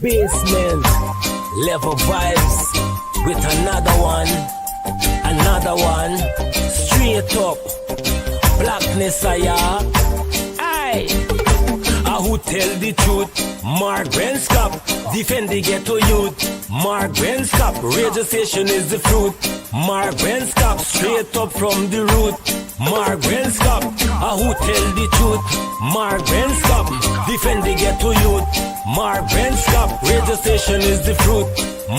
Basement level vibes with another one, straight up blackness aye. Who tell the truth? Mark Benscop, defend the ghetto youth. Mark Benscop, radio station is the fruit. Mark Benscop, straight up from the root. Mark Benscop, who tell the truth? Mark Benscop, defend the ghetto youth. Mark Benscop, radio station is the fruit.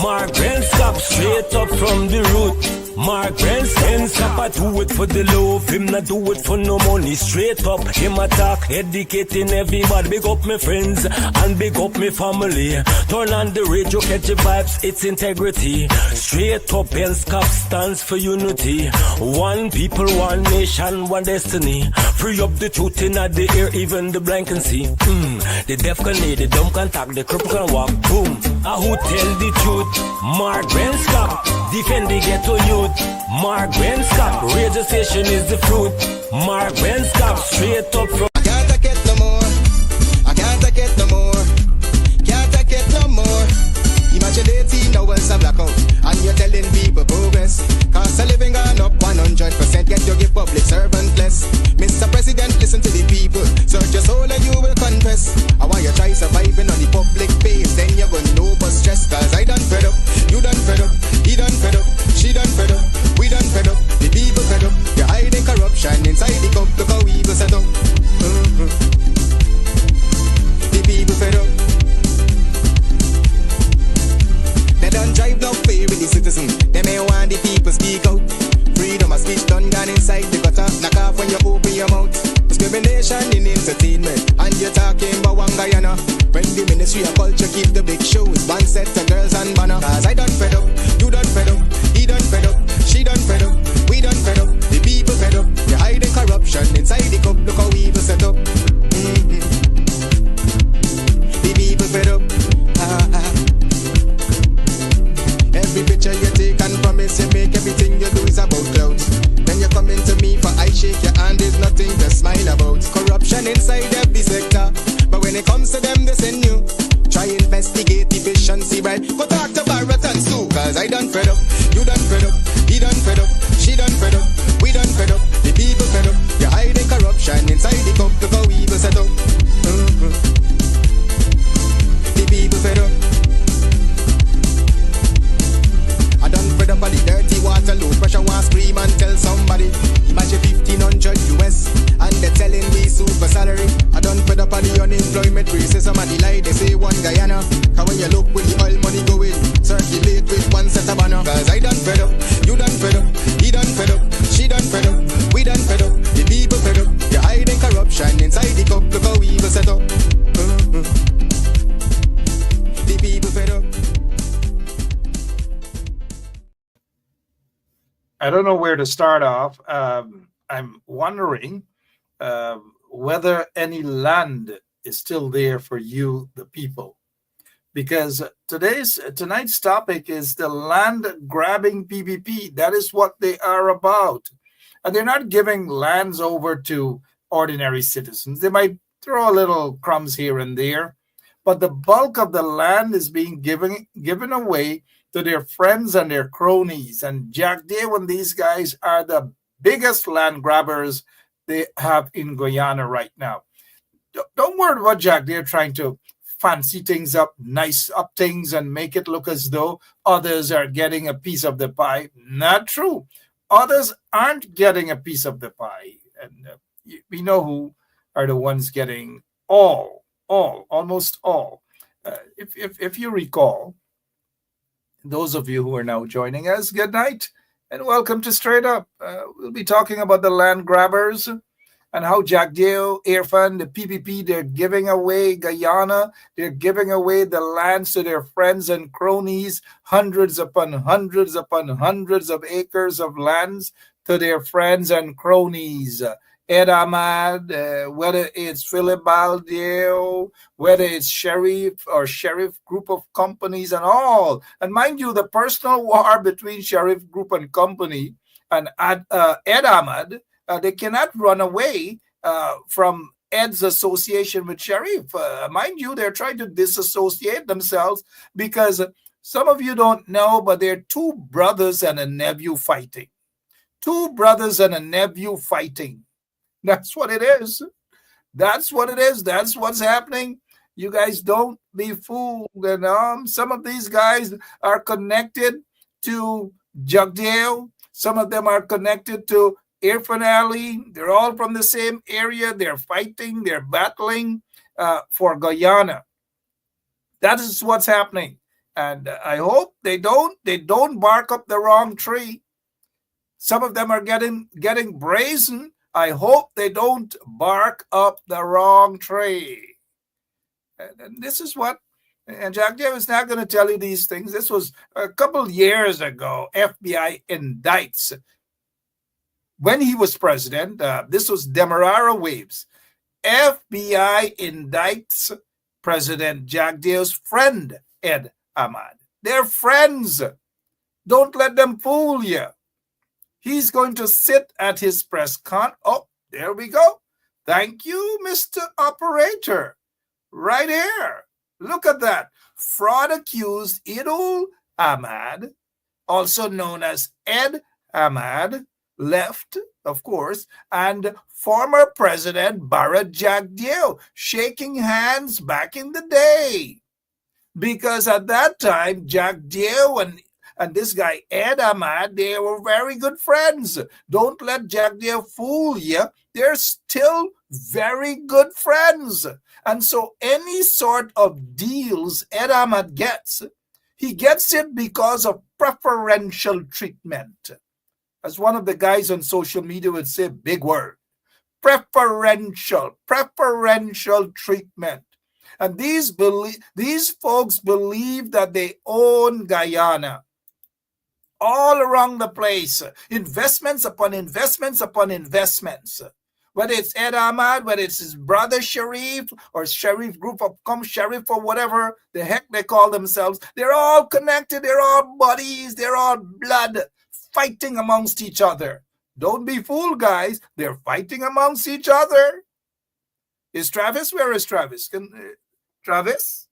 Mark Benscop, straight up from the root. Mark Benscop, I do it for the love, him not do it for no money. Straight up, him attack, educating everybody. Big up my friends and big up my family. Turn on the radio, catch the vibes, it's integrity. Straight up, Benscop stands for unity. One people, one nation, one destiny. Free up the truth in the air, even the blind can see. The deaf can hear, the dumb can talk, the cripple can walk. Boom. Who tell the truth? Mark Benscop, defend the ghetto youth. Mark Benscop, radio station is the fruit. Mark Benscop, straight up from. I can't take it no more. I can't take it no more. Can't take it no more. Imagine 18 hours of blackout and you're telling people progress. Cost of living gone up 100%. Yet you give public servant less. Mr. President, listen to the people. Search your soul and you will confess. I want you try surviving on the public base. Then you're gonna know but stress. Cause I done fed up. You done fed up. He done fed up. She done fed up. We done fed up. The people fed up. You're hiding corruption inside the cup. Look how evil set up. The people fed up. They don't drive no fear in the citizen. They may want the people speak out. Freedom of speech done gone inside the gutter. Knock off when you open your mouth. Discrimination in entertainment. And you're talking about one Guyana. When the Ministry of Culture keep the big shows. One set of girls and banner. Cause I done fed up. You done fed up. He done fed up. She done fed up. We done fed up. The people fed up. You're hiding corruption inside the cup. Look how evil set up. The people fed up. Every picture you take and promise you make, everything you do is about clouds. Then you come into me for I shake your hand, there's nothing to smile about. Corruption inside every sector, but when it comes to them they send you. Try investigate efficiency, right? Go talk to Baratans too, cause I done fed up. You done fed up, he done fed up, she done fed up, we done fed up, the people fed up. You're hiding corruption inside the cup, look how evil set up. The people fed up. Fed up on the dirty water, low pressure, want scream and tell somebody. Imagine 1500 US and they're telling me super salary. I done fed up on the unemployment racism and the lie they say one Guyana. Cause when you look with the oil money going, circulate with one set of banner. Cause I done fed up, you done fed up, he done fed up, she done fed up, we done fed up, the people fed up. You're hiding corruption inside the cup, look how evil set up. The people fed up. I don't know where to start off. I'm wondering whether any land is still there for you, the people, because tonight's topic is the land grabbing PPP. That is what they are about, and they're not giving lands over to ordinary citizens. They might throw a little crumbs here and there, but the bulk of the land is being given away to their friends and their cronies. And Jagdeo and these guys are the biggest land grabbers they have in Guyana right now. Don't worry about Jagdeo trying to fancy things up, nice up things, and make it look as though others are getting a piece of the pie. Not true. Others aren't getting a piece of the pie. And we know who are the ones getting almost all. If you recall, those of you who are now joining us, good night and welcome to Straight Up. We'll be talking about the land grabbers and how Jagdeo, Irfan, the PPP, they're giving away Guyana. They're giving away the lands to their friends and cronies, hundreds upon hundreds upon hundreds of acres of lands to their friends and cronies. Ed Ahmad, whether it's Philip Baldeo, whether it's Sheriff or Sheriff Group of Companies and all. And mind you, the personal war between Sheriff Group and Company and Ed Ahmad, they cannot run away from Ed's association with Sharif. Mind you, they're trying to disassociate themselves because some of you don't know, but they're two brothers and a nephew fighting. Two brothers and a nephew fighting. That's what it is. That's what it is. That's what's happening. You guys don't be fooled. And some of these guys are connected to Jagdeo. Some of them are connected to Irfan Ali. They're all from the same area. They're fighting. They're battling for Guyana. That is what's happening. And I hope they don't bark up the wrong tree. Some of them are getting brazen. I hope they don't bark up the wrong tree. And this is what, and Jagdeo is not going to tell you these things. This was a couple years ago. FBI indicts, when he was president, this was Demerara waves. FBI indicts President Jagdeo's friend, Ed Ahmad. They're friends. Don't let them fool you. He's going to sit at his press con. Oh, there we go. Thank you, Mr. Operator. Right here. Look at that. Fraud accused Idul Ahmad, also known as Ed Ahmad, left, of course, and former President Bharat Jagdeo shaking hands back in the day. Because at that time, Jagdeo and this guy, Ed Ahmad, they were very good friends. Don't let Jagdeo fool you. They're still very good friends. And so any sort of deals Ed Ahmad gets, he gets it because of preferential treatment. As one of the guys on social media would say, big word, preferential treatment. And these folks believe that they own Guyana. All around the place, investments upon investments upon investments. Whether it's Ed Ahmad, whether it's his brother Sharif, or Sharif Group of Sharif, or whatever the heck they call themselves, they're all connected, they're all buddies, they're all blood, fighting amongst each other. Don't be fooled, guys. They're fighting amongst each other. Is Travis? Where is Travis? Travis?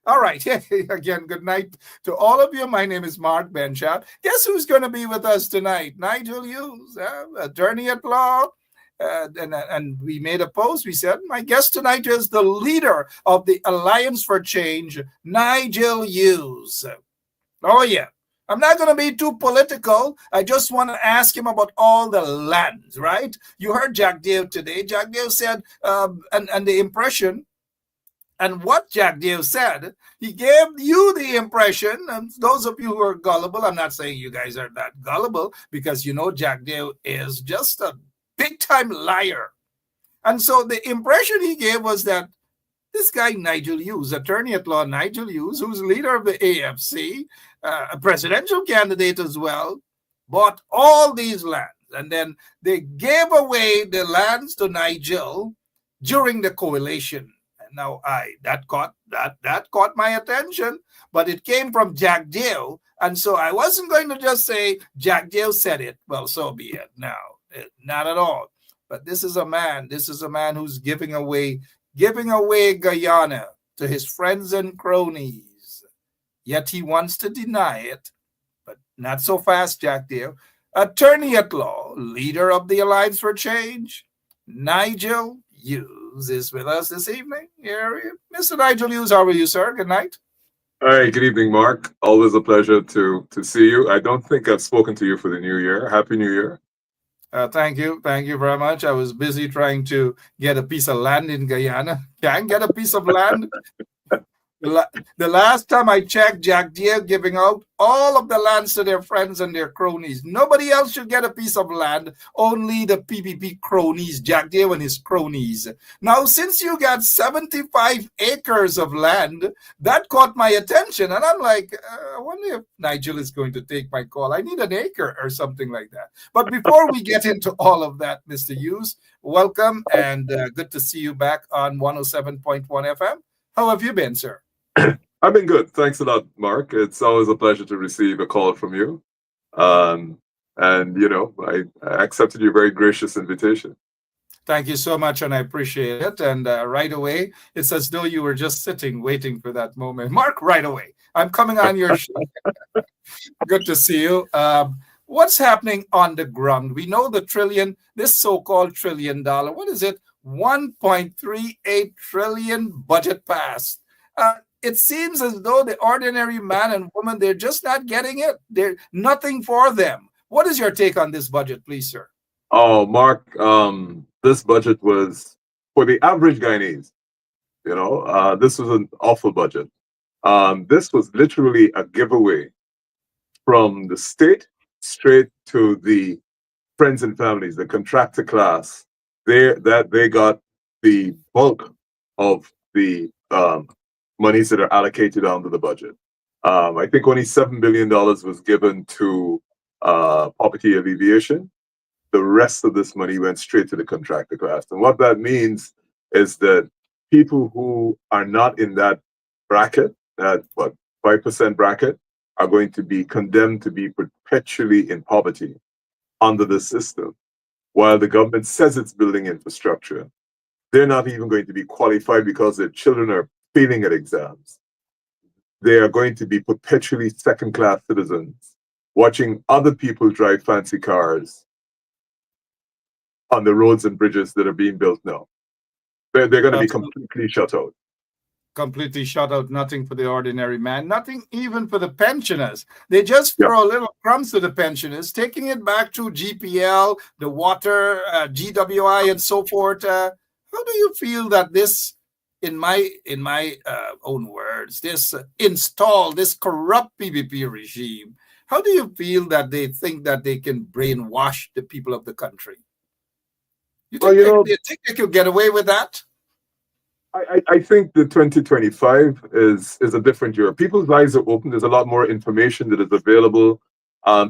All right. Again, good night to all of you. My name is Mark Benchot. Guess who's going to be with us tonight? Nigel Hughes, attorney at law. And we made a post. We said, my guest tonight is the leader of the Alliance for Change, Nigel Hughes. Oh, yeah. I'm not going to be too political. I just want to ask him about all the lands, right? You heard Jagdeo today. Jagdeo said, and the impression, and what Jagdeo said, he gave you the impression, and those of you who are gullible, I'm not saying you guys are that gullible, because you know Jagdeo is just a big-time liar. And so the impression he gave was that this guy Nigel Hughes, attorney at law Nigel Hughes, who's leader of the AFC, a presidential candidate as well, bought all these lands. And then they gave away the lands to Nigel during the coalition. Now, that caught my attention, but it came from Jagdeo, and so I wasn't going to just say Jagdeo said it. Well, so be it. No, not at all. But this is a man who's giving away Guyana to his friends and cronies. Yet he wants to deny it, but not so fast, Jagdeo. Attorney at law, leader of the Alliance for Change, Nigel Hughes is with us this evening. Here, Mr. Nigel Hughes, how are you, sir? Good night. All right, good evening, Mark. Always a pleasure to see you. I don't think I've spoken to you for the new year. Happy New Year. Thank you very much. I was busy trying to get a piece of land in Guyana. Can't get a piece of land. The last time I checked, Jagdeo giving out all of the lands to their friends and their cronies. Nobody else should get a piece of land, only the PPP cronies, Jagdeo and his cronies. Now, since you got 75 acres of land, that caught my attention. And I'm like, I wonder if Nigel is going to take my call. I need an acre or something like that. But before we get into all of that, Mr. Hughes, welcome and good to see you back on 107.1 FM. How have you been, sir? I've been good. Thanks a lot, Mark. It's always a pleasure to receive a call from you. And, you know, I accepted your very gracious invitation. Thank you so much, and I appreciate it. And right away, it's as though you were just sitting, waiting for that moment. Mark, right away. I'm coming on your show. Good to see you. What's happening on the ground? We know the trillion, this so-called $1 trillion. What is it? 1.38 trillion budget passed. It seems as though the ordinary man and woman, they're just not getting it. They're nothing for them. What is your take on this budget, please, sir? Oh, Mark, this budget was for the average Guyanese. This was an awful budget. This was literally a giveaway from the state straight to the friends and families, the contractor class. They got the bulk of the monies that are allocated under the budget. I think only $7 billion was given to poverty alleviation. The rest of this money went straight to the contractor class. And what that means is that people who are not in that bracket, that 5% bracket, are going to be condemned to be perpetually in poverty under the system. While the government says it's building infrastructure, they're not even going to be qualified because their children are failing at exams. They are going to be perpetually second-class citizens, watching other people drive fancy cars on the roads and bridges that are being built now. They're going to be completely shut out. Completely shut out, nothing for the ordinary man, nothing even for the pensioners. They just throw a little crumbs to the pensioners, taking it back to GPL, the water, GWI, and so forth. How do you feel that this, in my own words, this corrupt PPP regime, how do you feel that they think that they can brainwash the people of the country? You think they could get away with that? I think the 2025 is a different year. People's eyes are open. There's a lot more information that is available.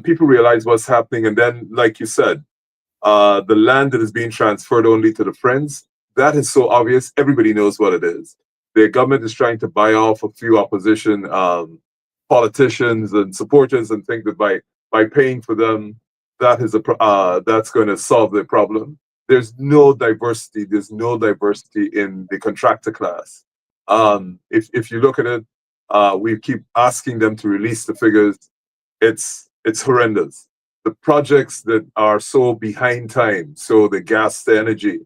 People realize what's happening. And then, like you said, the land that is being transferred only to the friends, that is so obvious. Everybody knows what it is. The government is trying to buy off a few opposition politicians and supporters and think that by paying for them, that's going to solve the problem. There's no diversity. There's no diversity in the contractor class. If you look at it, we keep asking them to release the figures. It's horrendous. The projects that are so behind time, so the gas to energy,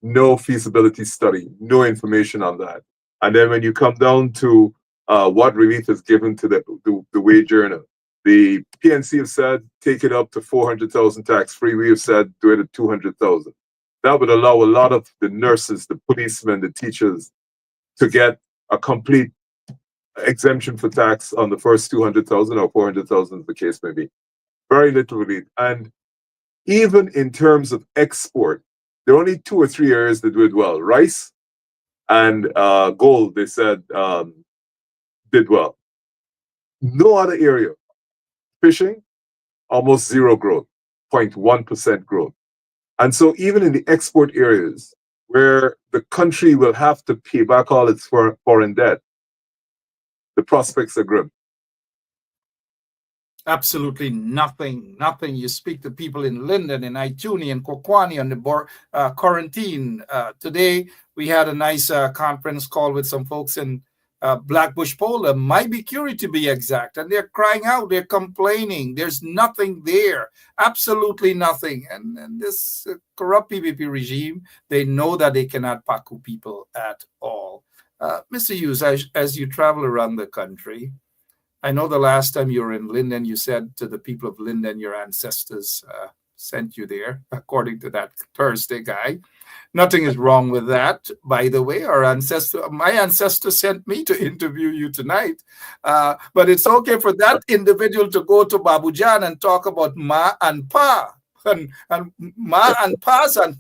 no feasibility study, no information on that. And then when you come down to what relief is given to the wage earner, the PNC have said take it up to 400,000 tax free. We have said do it at 200,000. That would allow a lot of the nurses, the policemen, the teachers to get a complete exemption for tax on the first 200,000 or 400,000, the case may be. Very little relief. And even in terms of export, there are only 2 or 3 areas that did well. Rice and gold, they said, did well. No other area. Fishing, almost zero growth, 0.1% growth. And so even in the export areas where the country will have to pay back all its foreign debt, the prospects are grim. Absolutely nothing. You speak to people in Linden, in Ituni, and Kokwani on the quarantine. Today, we had a nice conference call with some folks in Blackbush Pola, Maybe Curie to be exact, and they're crying out, they're complaining. There's nothing there, absolutely nothing. And this corrupt PPP regime, they know that they cannot paku people at all. Mr. Hughes, as you travel around the country, I know the last time you were in Linden, you said to the people of Linden, your ancestors sent you there, according to that Thursday guy. Nothing is wrong with that, by the way. My ancestor sent me to interview you tonight. But it's okay for that individual to go to Babujan and talk about Ma and Pa, and Ma and Pa's, and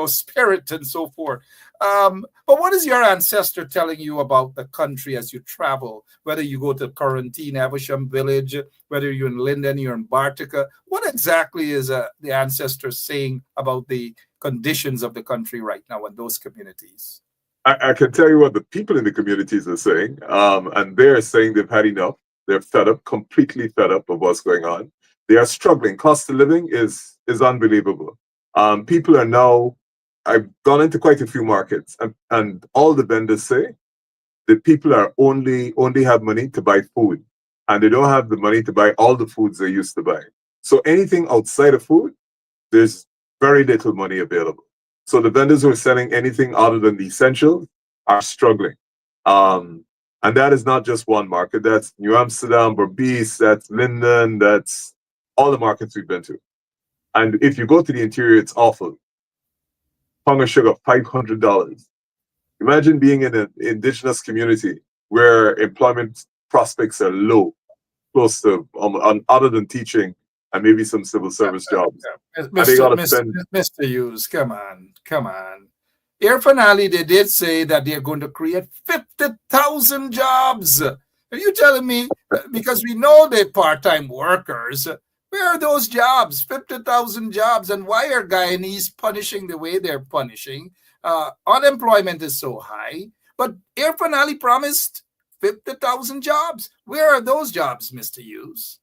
spirit and so forth. But what is your ancestor telling you about the country as you travel? Whether you go to Quarantine, Avisham Village, whether you're in Linden, you're in Bartica, what exactly is the ancestor saying about the conditions of the country right now in those communities? I can tell you what the people in the communities are saying, and they're saying they've had enough. They're fed up, completely fed up of what's going on. They are struggling. Cost of living is unbelievable. People are now I've gone into quite a few markets, and all the vendors say that people are only have money to buy food, and they don't have the money to buy all the foods they used to buy. So anything outside of food, there's very little money available. So the vendors who are selling anything other than the essentials are struggling. And that is not just one market. That's New Amsterdam, Berbice, that's Linden, that's all the markets we've been to. And if you go to the interior, it's awful. Pound of sugar, $500. Imagine being in an indigenous community where employment prospects are low, close to, other than teaching and maybe some civil service jobs. And they gotta spend. Mr. Hughes, come on. Air Finale, they did say that they're going to create 50,000 jobs. Are you telling me, because we know they're part-time workers, where are those jobs? 50,000 jobs. And why are Guyanese punishing the way they're punishing? Unemployment is so high. But Air Finale promised 50,000 jobs. Where are those jobs, Mr. Hughes?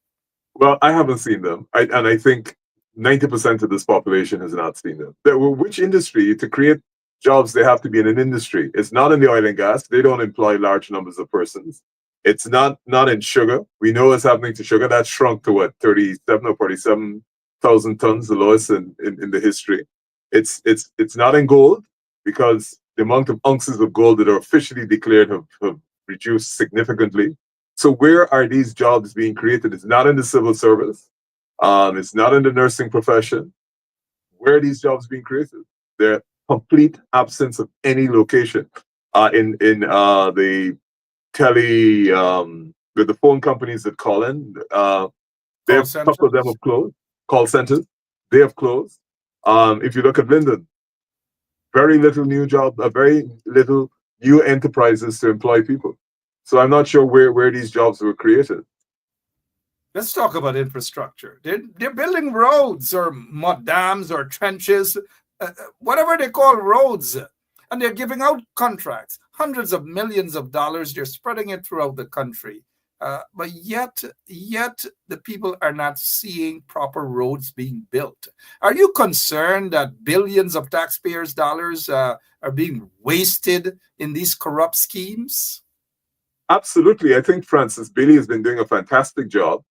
Well, I haven't seen them. And I think 90% of this population has not seen them. Which industry? To create jobs, they have to be in an industry. It's not in the oil and gas. They don't employ large numbers of persons. It's not in sugar. We know what's happening to sugar. That shrunk to what, 37 or 47,000 tons, the lowest in the history. It's not in gold, because the amount of ounces of gold that are officially declared have reduced significantly. So where are these jobs being created? It's not in the civil service. It's not in the nursing profession. Where are these jobs being created? They're complete absence of any location. In the with the phone companies that call in, a couple of them have closed. Call centers, they have closed. If you look at Linden, very little new job, very little new enterprises to employ people. So I'm not sure where these jobs were created. Let's talk about infrastructure. They're building roads or mud dams or trenches, whatever they call roads, and they're giving out contracts, hundreds of millions of dollars. They're spreading it throughout the country. But yet the people are not seeing proper roads being built. Are you concerned that billions of taxpayers' dollars are being wasted in these corrupt schemes? Absolutely. I think Francis Bailey has been doing a fantastic job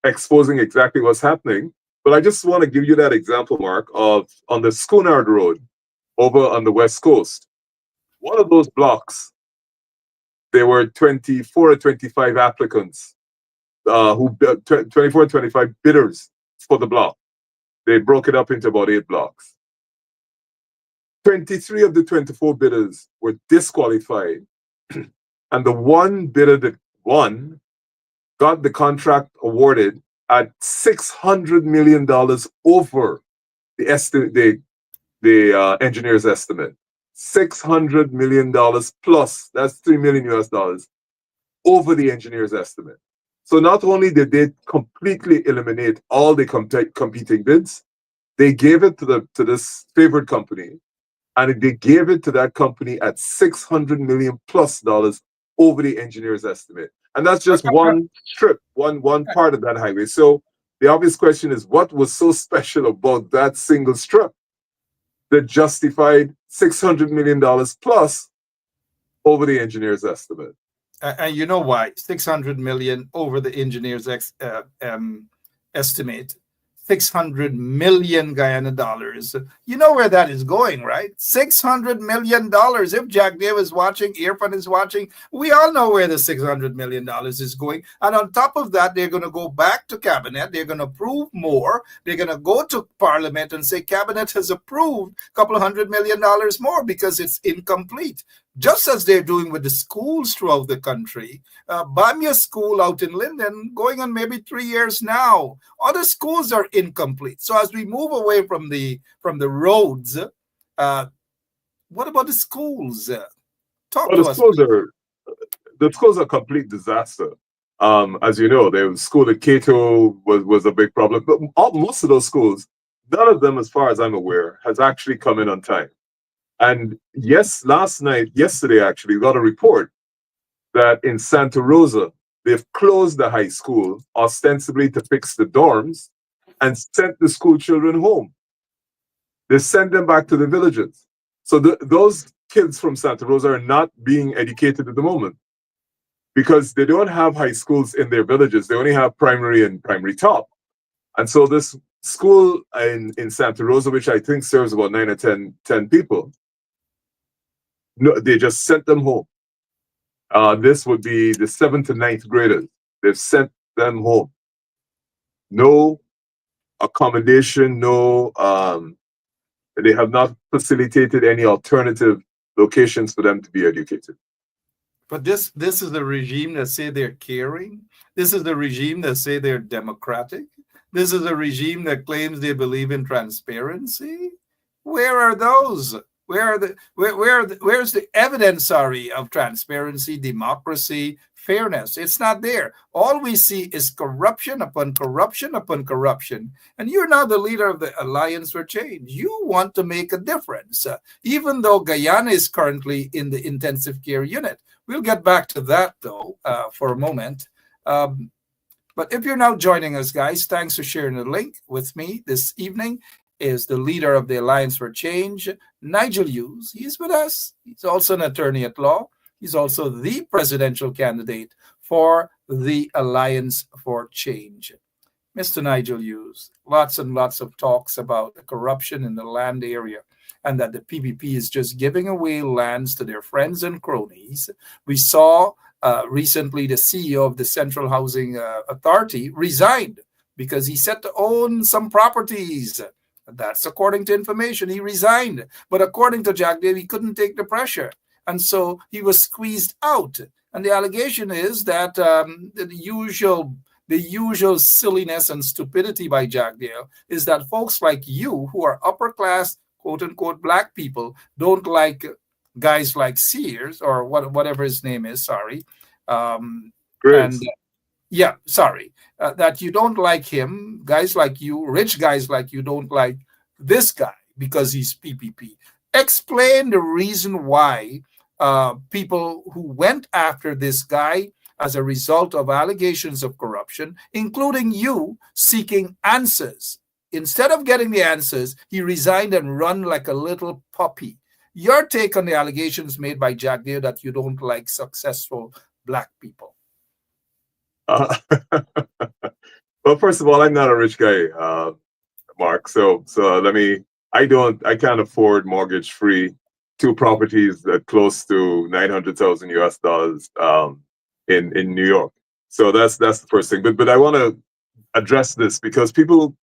exposing exactly what's happening. But I just want to give you that example, Mark, of on the Schoonard Road over on the West Coast. One of those blocks, there were 24 or 25 applicants, 24 or 25 bidders for the block. They broke it up into about 8 blocks. 23 of the 24 bidders were disqualified. And the one bidder that won got the contract awarded at $600 million over the engineer's estimate. $600 million plus, that's $3 million US, over the engineer's estimate. So not only did they completely eliminate all the competing bids, they gave it to this favored company, and they gave it to that company at $600 million plus over the engineer's estimate. And that's just one strip, one part of that highway. So the obvious question is, what was so special about that single strip that justified $600 million plus over the engineer's estimate? And you know why? 600 million over the engineer's estimate. 600 million Guyana dollars. You know where that is going, right? $600 million. If Jagdeo is watching, Irfan is watching, we all know where the $600 million is going. And on top of that, they're going to go back to cabinet. They're going to approve more. They're going to go to parliament and say cabinet has approved a couple of $100 million more because it's incomplete. Just as they're doing with the schools throughout the country. Bamia School out in Linden, going on maybe 3 years now. Other schools are incomplete. So as we move away from the roads, what about the schools? Talk to us. The schools are a complete disaster. As you know, the school at Cato was a big problem. But most of those schools, none of them, as far as I'm aware, has actually come in on time. And yesterday actually, we got a report that in Santa Rosa, they've closed the high school ostensibly to fix the dorms and sent the school children home. They send them back to the villages. So those kids from Santa Rosa are not being educated at the moment because they don't have high schools in their villages. They only have primary and primary top. And so this school in Santa Rosa, which I think serves about 9 or 10 people, no, they just sent them home. This would be the 7th to 9th graders. They've sent them home. No accommodation, no, they have not facilitated any alternative locations for them to be educated. But this is the regime that say they're caring. This is the regime that say they're democratic. This is a regime that claims they believe in transparency. Where are those? Where's the evidence, sorry, of transparency, democracy, fairness? It's not there. All we see is corruption upon corruption upon corruption. And you're now the leader of the Alliance for Change. You want to make a difference, even though Guyana is currently in the intensive care unit. We'll get back to that, though, for a moment. But if you're now joining us, guys, thanks for sharing the link with me this evening. Is the leader of the Alliance for Change, Nigel Hughes. He's with us. He's also an attorney at law. He's also the presidential candidate for the Alliance for Change. Mr. Nigel Hughes, lots and lots of talks about the corruption in the land area and that the PPP is just giving away lands to their friends and cronies. We saw recently the CEO of the Central Housing Authority resigned because he said to own some properties. That's according to information. He resigned. But according to Jagdeo, he couldn't take the pressure. And so he was squeezed out. And the allegation is that the usual silliness and stupidity by Jagdeo is that folks like you, who are upper class, quote unquote, black people, don't like guys like Sears or whatever his name is, sorry. Yeah, sorry, that you don't like him. Guys like you, rich guys like you, don't like this guy because he's PPP. Explain the reason why people who went after this guy as a result of allegations of corruption, including you, seeking answers. Instead of getting the answers, he resigned and run like a little puppy. Your take on the allegations made by Jagdeo that you don't like successful black people. Well, first of all, I'm not a rich guy, Mark. So I can't afford mortgage-free 2 properties that close to $900,000 US in New York. So that's the first thing. But I want to address this because people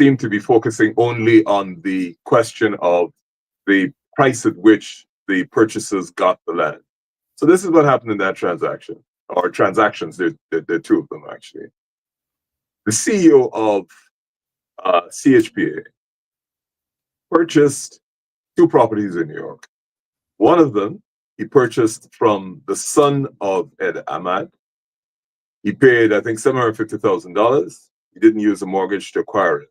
seem to be focusing only on the question of the price at which the purchasers got the land. So this is what happened in that transaction. Or transactions, there are 2 of them actually. The CEO of CHPA purchased 2 properties in New York. One of them he purchased from the son of Ed Ahmad. He paid, I think, $750,000. He didn't use a mortgage to acquire it.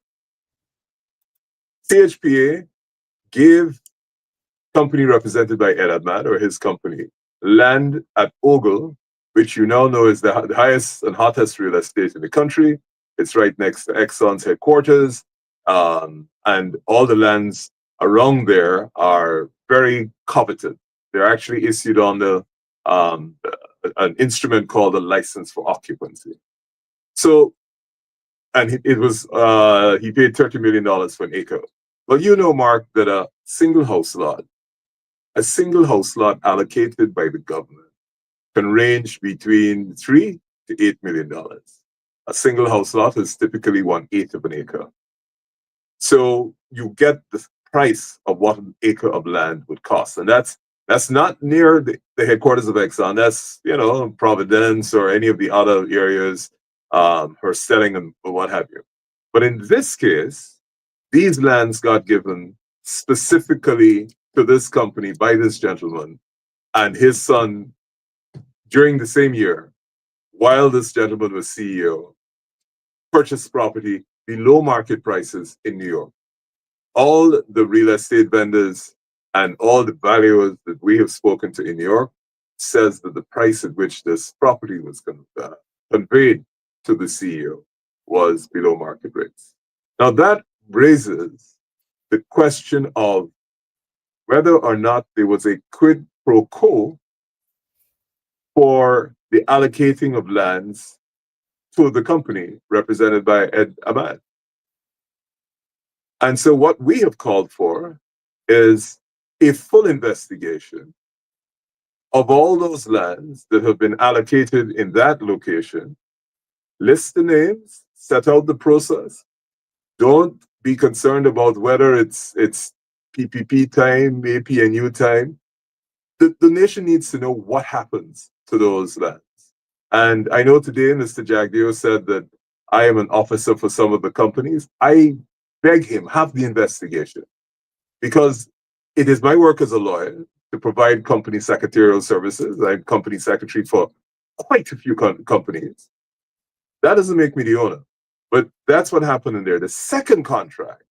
CHPA gave company represented by Ed Ahmad, or his company, land at Ogle, which you now know is the highest and hottest real estate in the country. It's right next to Exxon's headquarters. And all the lands around there are very coveted. They're actually issued on an instrument called a license for occupancy. So, and it was, he paid $30 million for an acre. Well, you know, Mark, that a single house lot allocated by the government can range between $3 to $8 million. A single house lot is typically 1/8 of an acre. So you get the price of what an acre of land would cost. And that's not near the headquarters of Exxon. That's, Providence or any of the other areas, Herstelling and what have you. But in this case, these lands got given specifically to this company by this gentleman and his son during the same year, while this gentleman was CEO, purchased property below market prices in New York. All the real estate vendors and all the valuers that we have spoken to in New York says that the price at which this property was conveyed to the CEO was below market rates. Now that raises the question of whether or not there was a quid pro quo for the allocating of lands to the company represented by Ed Ahmad. And so what we have called for is a full investigation of all those lands that have been allocated in that location. List the names, set out the process. Don't be concerned about whether it's PPP time, APNU time. The nation needs to know what happens to those lands. And I know today Mr. Jagdeo said that I am an officer for some of the companies. I beg him, have the investigation, because it is my work as a lawyer to provide company secretarial services. I'm company secretary for quite a few companies. That doesn't make me the owner, but that's what happened in there. The second contract,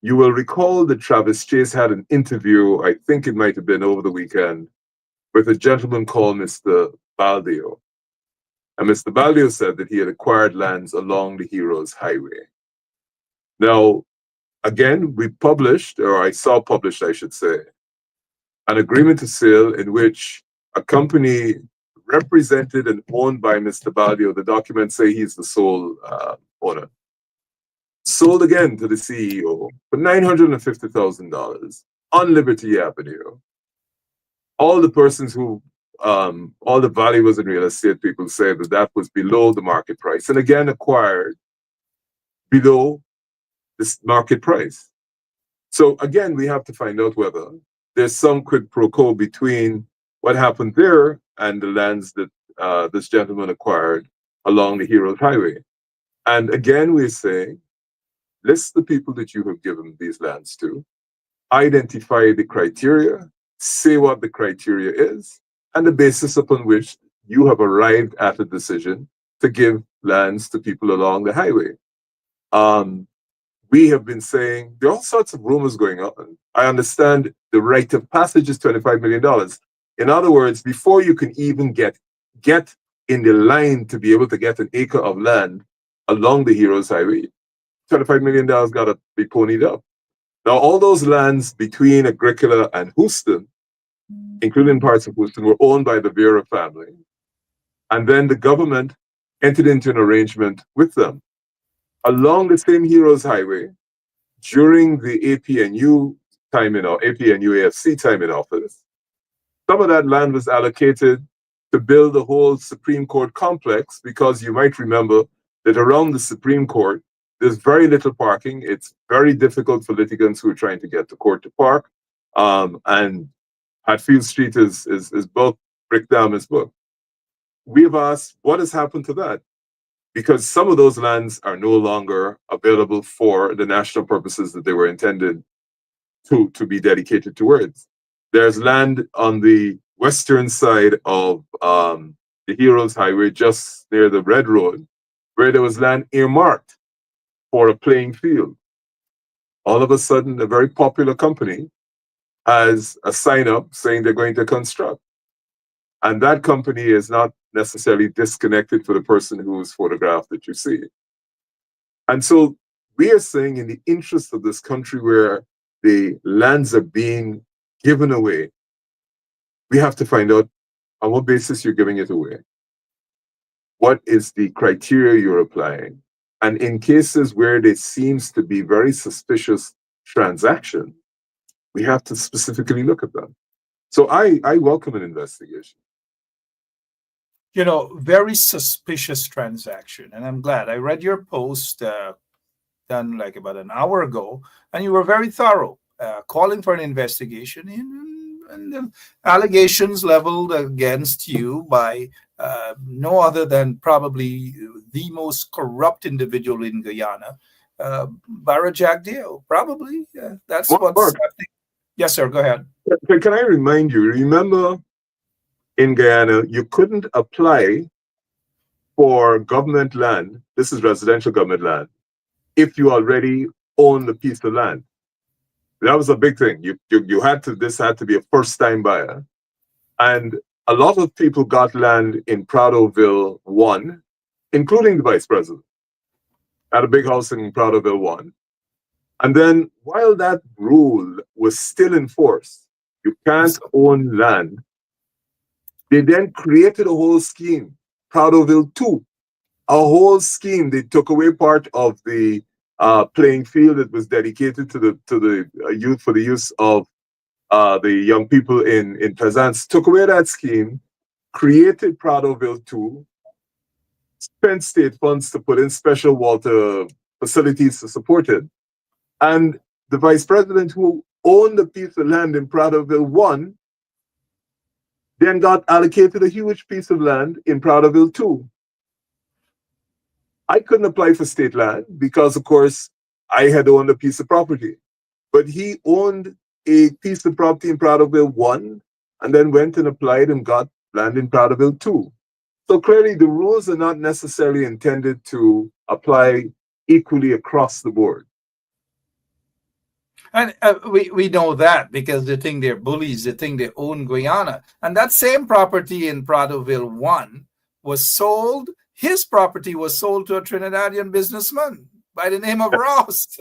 you will recall that Travis Chase had an interview, I think it might have been over the weekend, with a gentleman called Mr. Jagdeo. And Mr. Jagdeo said that he had acquired lands along the Heroes Highway. Now, again, we published, or I saw published, I should say, an agreement to sale in which a company represented and owned by Mr. Jagdeo, the documents say he's the sole owner, sold again to the CEO for $950,000 on Liberty Avenue. All the persons who, all the valuers and real estate people say that that was below the market price, and again acquired below this market price. So again, we have to find out whether there's some quid pro quo between what happened there and the lands that this gentleman acquired along the Heroes Highway. And again, we're saying, list the people that you have given these lands to, identify the criteria, say what the criteria is, and the basis upon which you have arrived at a decision to give lands to people along the highway. We have been saying there are all sorts of rumors going on. I understand the rite of passage is $25 million. In other words, before you can even get in the line to be able to get an acre of land along the Heroes Highway, $25 million got to be ponied up. Now, all those lands between Agricola and Houston, including parts of Houston, were owned by the Vera family. And then the government entered into an arrangement with them. Along the same Heroes Highway, during the APNU time in APNU AFC time in office, some of that land was allocated to build the whole Supreme Court complex, because you might remember that around the Supreme Court, there's very little parking. It's very difficult for litigants who are trying to get to court to park. And Hatfield Street is both brick dam as well. We have asked, what has happened to that? Because some of those lands are no longer available for the national purposes that they were intended to be dedicated towards. There's land on the western side of the Heroes Highway, just near the Red Road, where there was land earmarked for a playing field. All of a sudden, a very popular company has a sign up saying they're going to construct. And that company is not necessarily disconnected for the person whose photograph that you see. And so we are saying, in the interest of this country where the lands are being given away, we have to find out on what basis you're giving it away. What is the criteria you're applying? And in cases where there seems to be very suspicious transaction, we have to specifically look at them. So I welcome an investigation. You know, very suspicious transaction. And I'm glad I read your post done like about an hour ago, and you were very thorough, calling for an investigation and the allegations leveled against you by no other than probably the most corrupt individual in Guyana, Barra Jagdeo. Probably. That's what's happening. Yes, sir. Go ahead. Can I remind you, remember in Guyana, you couldn't apply for government land, this is residential government land, if you already own the piece of land. That was a big thing. This had to be a first-time buyer. And a lot of people got land in Pradoville 1, including the vice president, had a big house in Pradoville 1. And then while that rule was still in force, you can't own land, they then created a whole scheme, Prudhoeville 2, a whole scheme. They took away part of the playing field that was dedicated to the youth for the use of the young people in Penzance, took away that scheme, created Prudhoeville 2, spent state funds to put in special water facilities to support it. And the vice president who owned a piece of land in Prudhoeville 1 then got allocated a huge piece of land in Prudhoeville 2. I couldn't apply for state land because, of course, I had owned a piece of property. But he owned a piece of property in Prudhoeville 1 and then went and applied and got land in Prudhoeville 2. So clearly the rules are not necessarily intended to apply equally across the board. And we know that because they think they're bullies, they think they own Guyana. And that same property in Prudhoeville 1 was sold, his property was sold to a Trinidadian businessman by the name of Ross.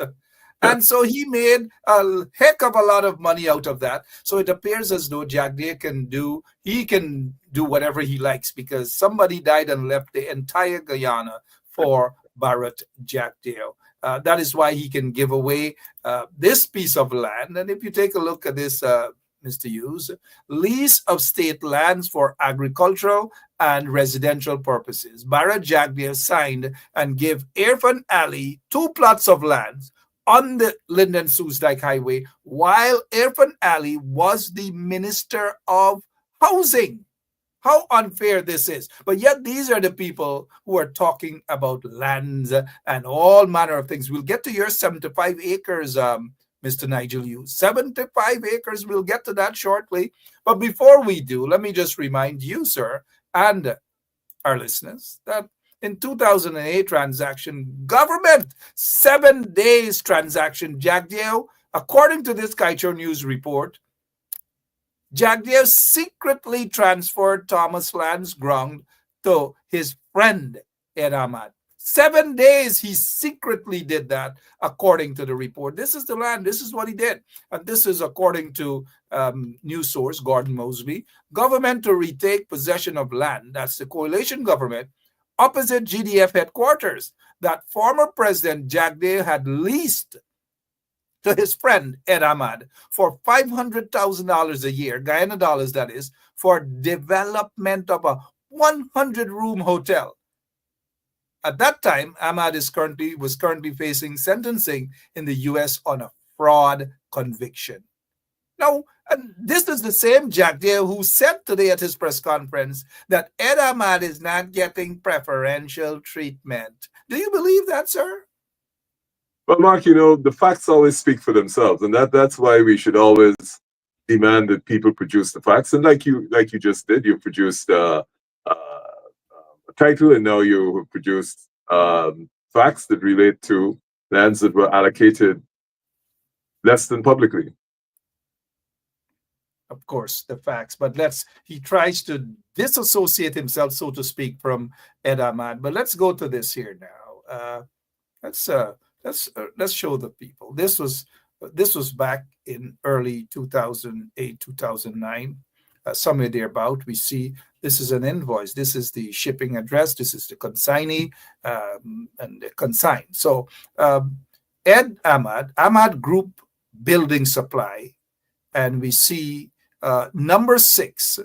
And so he made a heck of a lot of money out of that. So it appears as though Jagdeo can do whatever he likes because somebody died and left the entire Guyana for Barrett Jagdeo. That is why he can give away this piece of land. And if you take a look at this, Mr. Hughes, lease of state lands for agricultural and residential purposes. Barrett Jagdeo signed and gave Irfan Ali 2 plots of land on the Linden-Soosdijk Highway while Irfan Ali was the Minister of Housing. How unfair this is. But yet these are the people who are talking about lands and all manner of things. We'll get to your 75 acres, Mr. Nigel Hughes. 75 acres, we'll get to that shortly. But before we do, let me just remind you, sir, and our listeners, that in 2008 transaction, government 7 days transaction, Jagdeo, according to this Kaicho News report, Jagdeo secretly transferred Thomas Land's ground to his friend Ed Ahmad. 7 days he secretly did that, according to the report. This is the land. This is what he did. And this is according to news source Gordon Mosby. Government to retake possession of land, that's the coalition government, opposite GDF headquarters that former President Jagdeo had leased to his friend Ed Ahmad for $500,000 a year, Guyana dollars that is, for development of a 100-room hotel. At that time, Ahmad was currently facing sentencing in the U.S. on a fraud conviction. Now, and this is the same Jagdeo who said today at his press conference that Ed Ahmad is not getting preferential treatment. Do you believe that, sir? Well, Mark, the facts always speak for themselves, and that's why we should always demand that people produce the facts. And like you just did, you produced a title, and now you have produced facts that relate to lands that were allocated less than publicly. Of course, the facts, but he tries to disassociate himself, so to speak, from Ed Ahmad. But let's go to this here now. Let's show the people. This was back in early 2008, 2009, somewhere thereabout. We see this is an invoice. This is the shipping address. This is the consignee and the consign. So Ed Ahmad Group Building Supply, and we see number 6.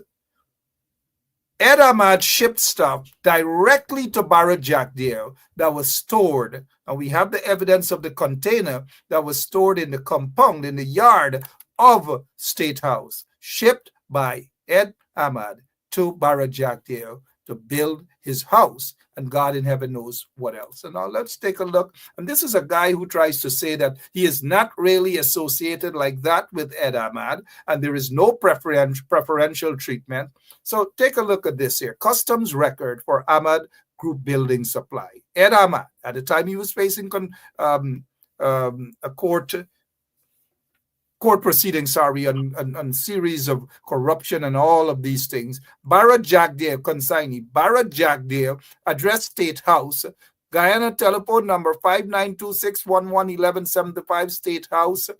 Ed Ahmad shipped stuff directly to Barrett Jagdeo that was stored. And we have the evidence of the container that was stored in the compound, in the yard of State House, shipped by Ed Ahmad to Barrett Jagdeo to build his house. And God in heaven knows what else. And now let's take a look. And this is a guy who tries to say that he is not really associated like that with Ed Ahmad, and there is no preferential treatment. So take a look at this here. Customs record for Ahmad Group Building Supply. Ed Ahmad, at the time he was facing a court proceedings, on series of corruption and all of these things. Barrett Jagdeo consignee. Barrett Jagdeo addressed State House Guyana telephone number 5926111175, State House,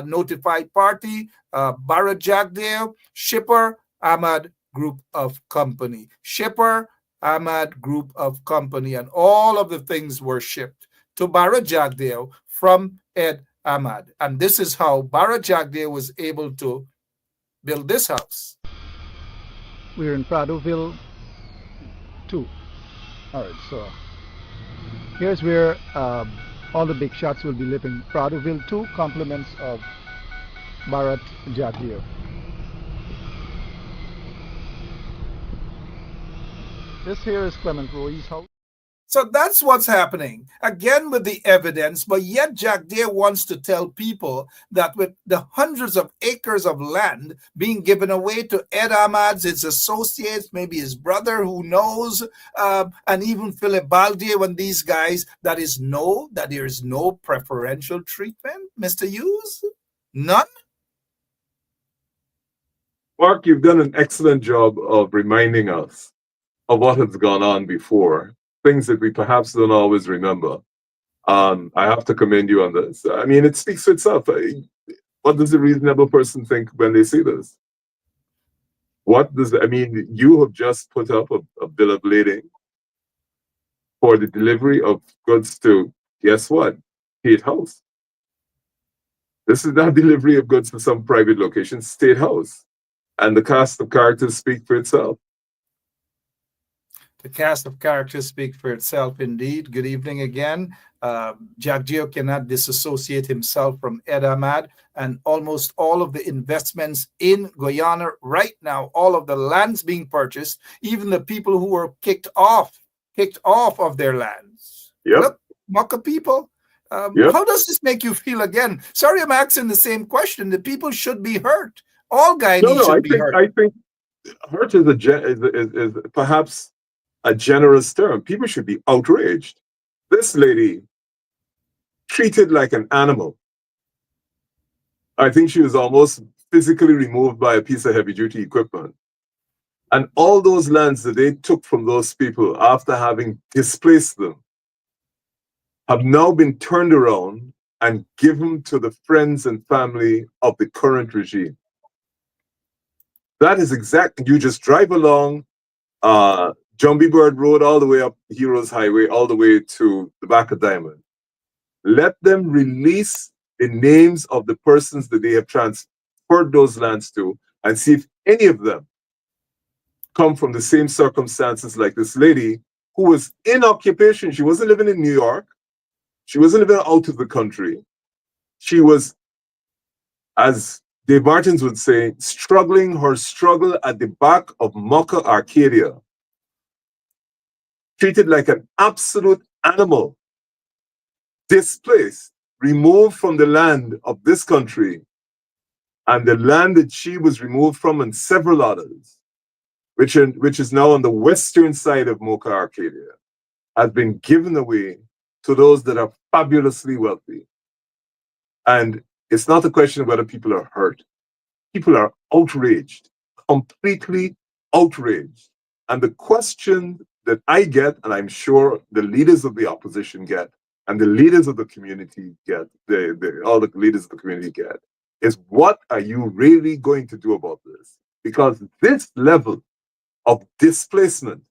notified party, Barra Jagdeo, shipper, Ahmad Group of Company. Shipper, Ahmad Group of Company. And all of the things were shipped to Barra Jagdeo from Ed Ahmad. And this is how Barra Jagdeo was able to build this house. We're in Pradoville 2. All right, so here's where all the big shots will be living. Pradoville 2, compliments of Bharat Jagdeo. This here is Clement Roy's house. So that's what's happening. Again with the evidence, but yet Jagdeo wants to tell people that with the hundreds of acres of land being given away to Ed Ahmad's, his associates, maybe his brother, who knows, and even Philip Baldier and these guys, that there is no preferential treatment, Mr. Hughes? None? Mark, you've done an excellent job of reminding us of what has gone on before, things that we perhaps don't always remember. I have to commend you on this. I mean, it speaks for itself. What does a reasonable person think when they see this? You have just put up a bill of lading for the delivery of goods to, guess what? State House. This is not delivery of goods to some private location, State House. And the cast of characters speak for itself. The cast of characters speak for itself indeed. Good evening again. Jagdeo cannot disassociate himself from Ed Ahmad, and almost all of the investments in Guyana right now, all of the lands being purchased, even the people who were kicked off of their lands. Yep. Look, Maka people. Yep. How does this make you feel again? Sorry, I'm asking the same question. The people should be hurt. All Guyanese should be hurt. I think hurt is perhaps a generous term. People should be outraged. This lady treated like an animal. I think she was almost physically removed by a piece of heavy-duty equipment. And all those lands that they took from those people after having displaced them have now been turned around and given to the friends and family of the current regime. That is exactly, you just drive along Jumbie Bird Road all the way up Heroes Highway, all the way to the back of Diamond. Let them release the names of the persons that they have transferred those lands to and see if any of them come from the same circumstances like this lady who was in occupation. She wasn't living in New York. She wasn't living out of the country. She was, as Dave Martins would say, struggling her struggle at the back of Mucka, Arcadia. Treated like an absolute animal, displaced, removed from the land of this country, and the land that she was removed from and several others, which is now on the western side of Mocha Arcadia, has been given away to those that are fabulously wealthy. And it's not a question of whether people are hurt. People are outraged, completely outraged. And the question that I get, and I'm sure the leaders of the opposition get, and the leaders of the community get, all the leaders of the community get, is what are you really going to do about this? Because this level of displacement,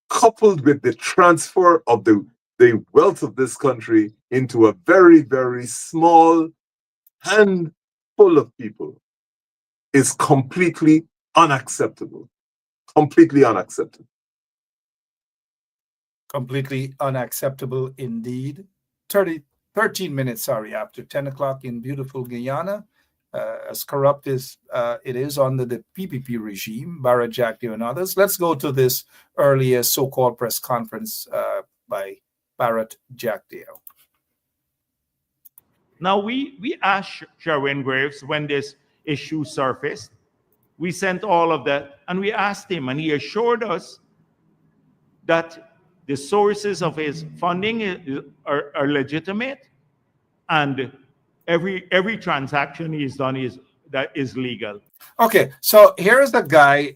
coupled with the transfer of the wealth of this country into a very, very small handful of people, is completely unacceptable. Completely unacceptable. Completely unacceptable indeed. 13 minutes, after 10 o'clock in beautiful Guyana. As corrupt as it is under the PPP regime, Barra Jagdeo and others. Let's go to this earlier so-called press conference by Barra Jagdeo. Now, we asked Sherwin Graves when this issue surfaced. We sent all of that, and we asked him, and he assured us that the sources of his funding are legitimate, and every transaction he's done is legal. Okay, so here is the guy,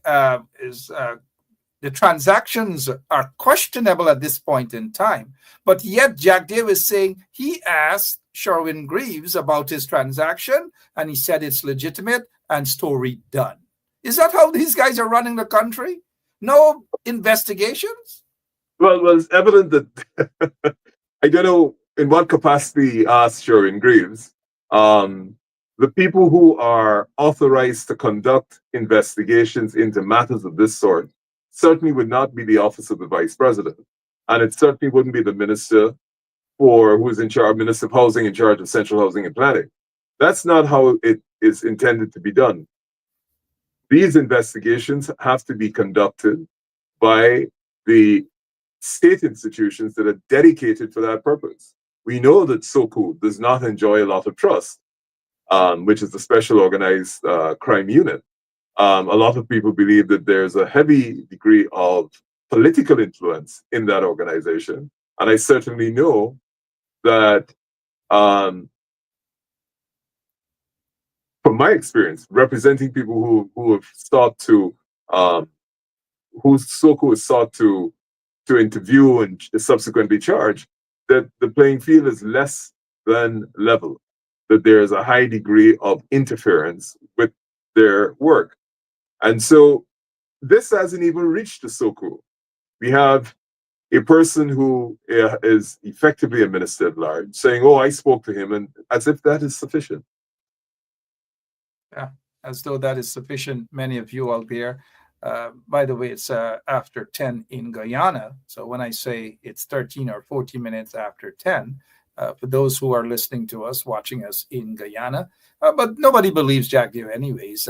The transactions are questionable at this point in time. But yet Jagdeo is saying he asked Sherwin-Greaves about his transaction and he said it's legitimate and story done. Is that how these guys are running the country? No investigations? Well, it's evident that I don't know in what capacity he asked Sherwin-Greaves. The people who are authorized to conduct investigations into matters of this sort certainly would not be the office of the vice president. And it certainly wouldn't be the minister who's in charge, Minister of Housing in charge of central housing and planning. That's not how it is intended to be done. These investigations have to be conducted by the state institutions that are dedicated for that purpose. We know that SOCU does not enjoy a lot of trust, which is the Special Organized Crime Unit. A lot of people believe that there's a heavy degree of political influence in that organization. And I certainly know that, from my experience, representing people who have sought to, who SOCU has sought to interview and subsequently charge, that the playing field is less than level, that there is a high degree of interference with their work. And so this hasn't even reached the SOCU. We have a person who is effectively a minister at large saying, oh, I spoke to him, and as if that is sufficient. Yeah, as though that is sufficient. Many of you out there. By the way, it's after 10 in Guyana. So when I say it's 13 or 14 minutes after 10, for those who are listening to us, watching us in Guyana, but nobody believes Jagdeo anyways.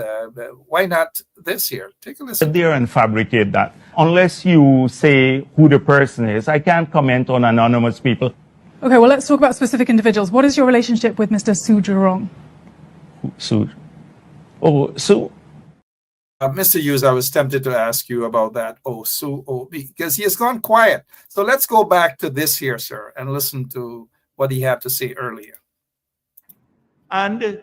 Why not this here? Take a listen. Sit there and fabricate that. Unless you say who the person is, I can't comment on anonymous people. Okay, well, let's talk about specific individuals. What is your relationship with Mr. Su Jurong? Su? Oh, Su? Mr. Hughes, I was tempted to ask you about that, because he has gone quiet. So let's go back to this here, sir, and listen to what he had to say earlier. And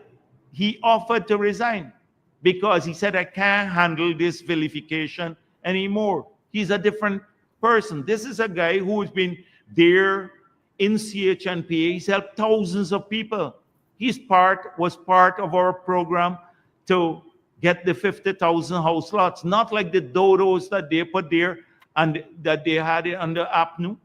he offered to resign because he said, I can't handle this vilification anymore. He's a different person. This is a guy who's been there in CHNPA. He's helped thousands of people. Was part of our program to get the 50,000 house lots, not like the dodos that they put there and that they had it under APNU.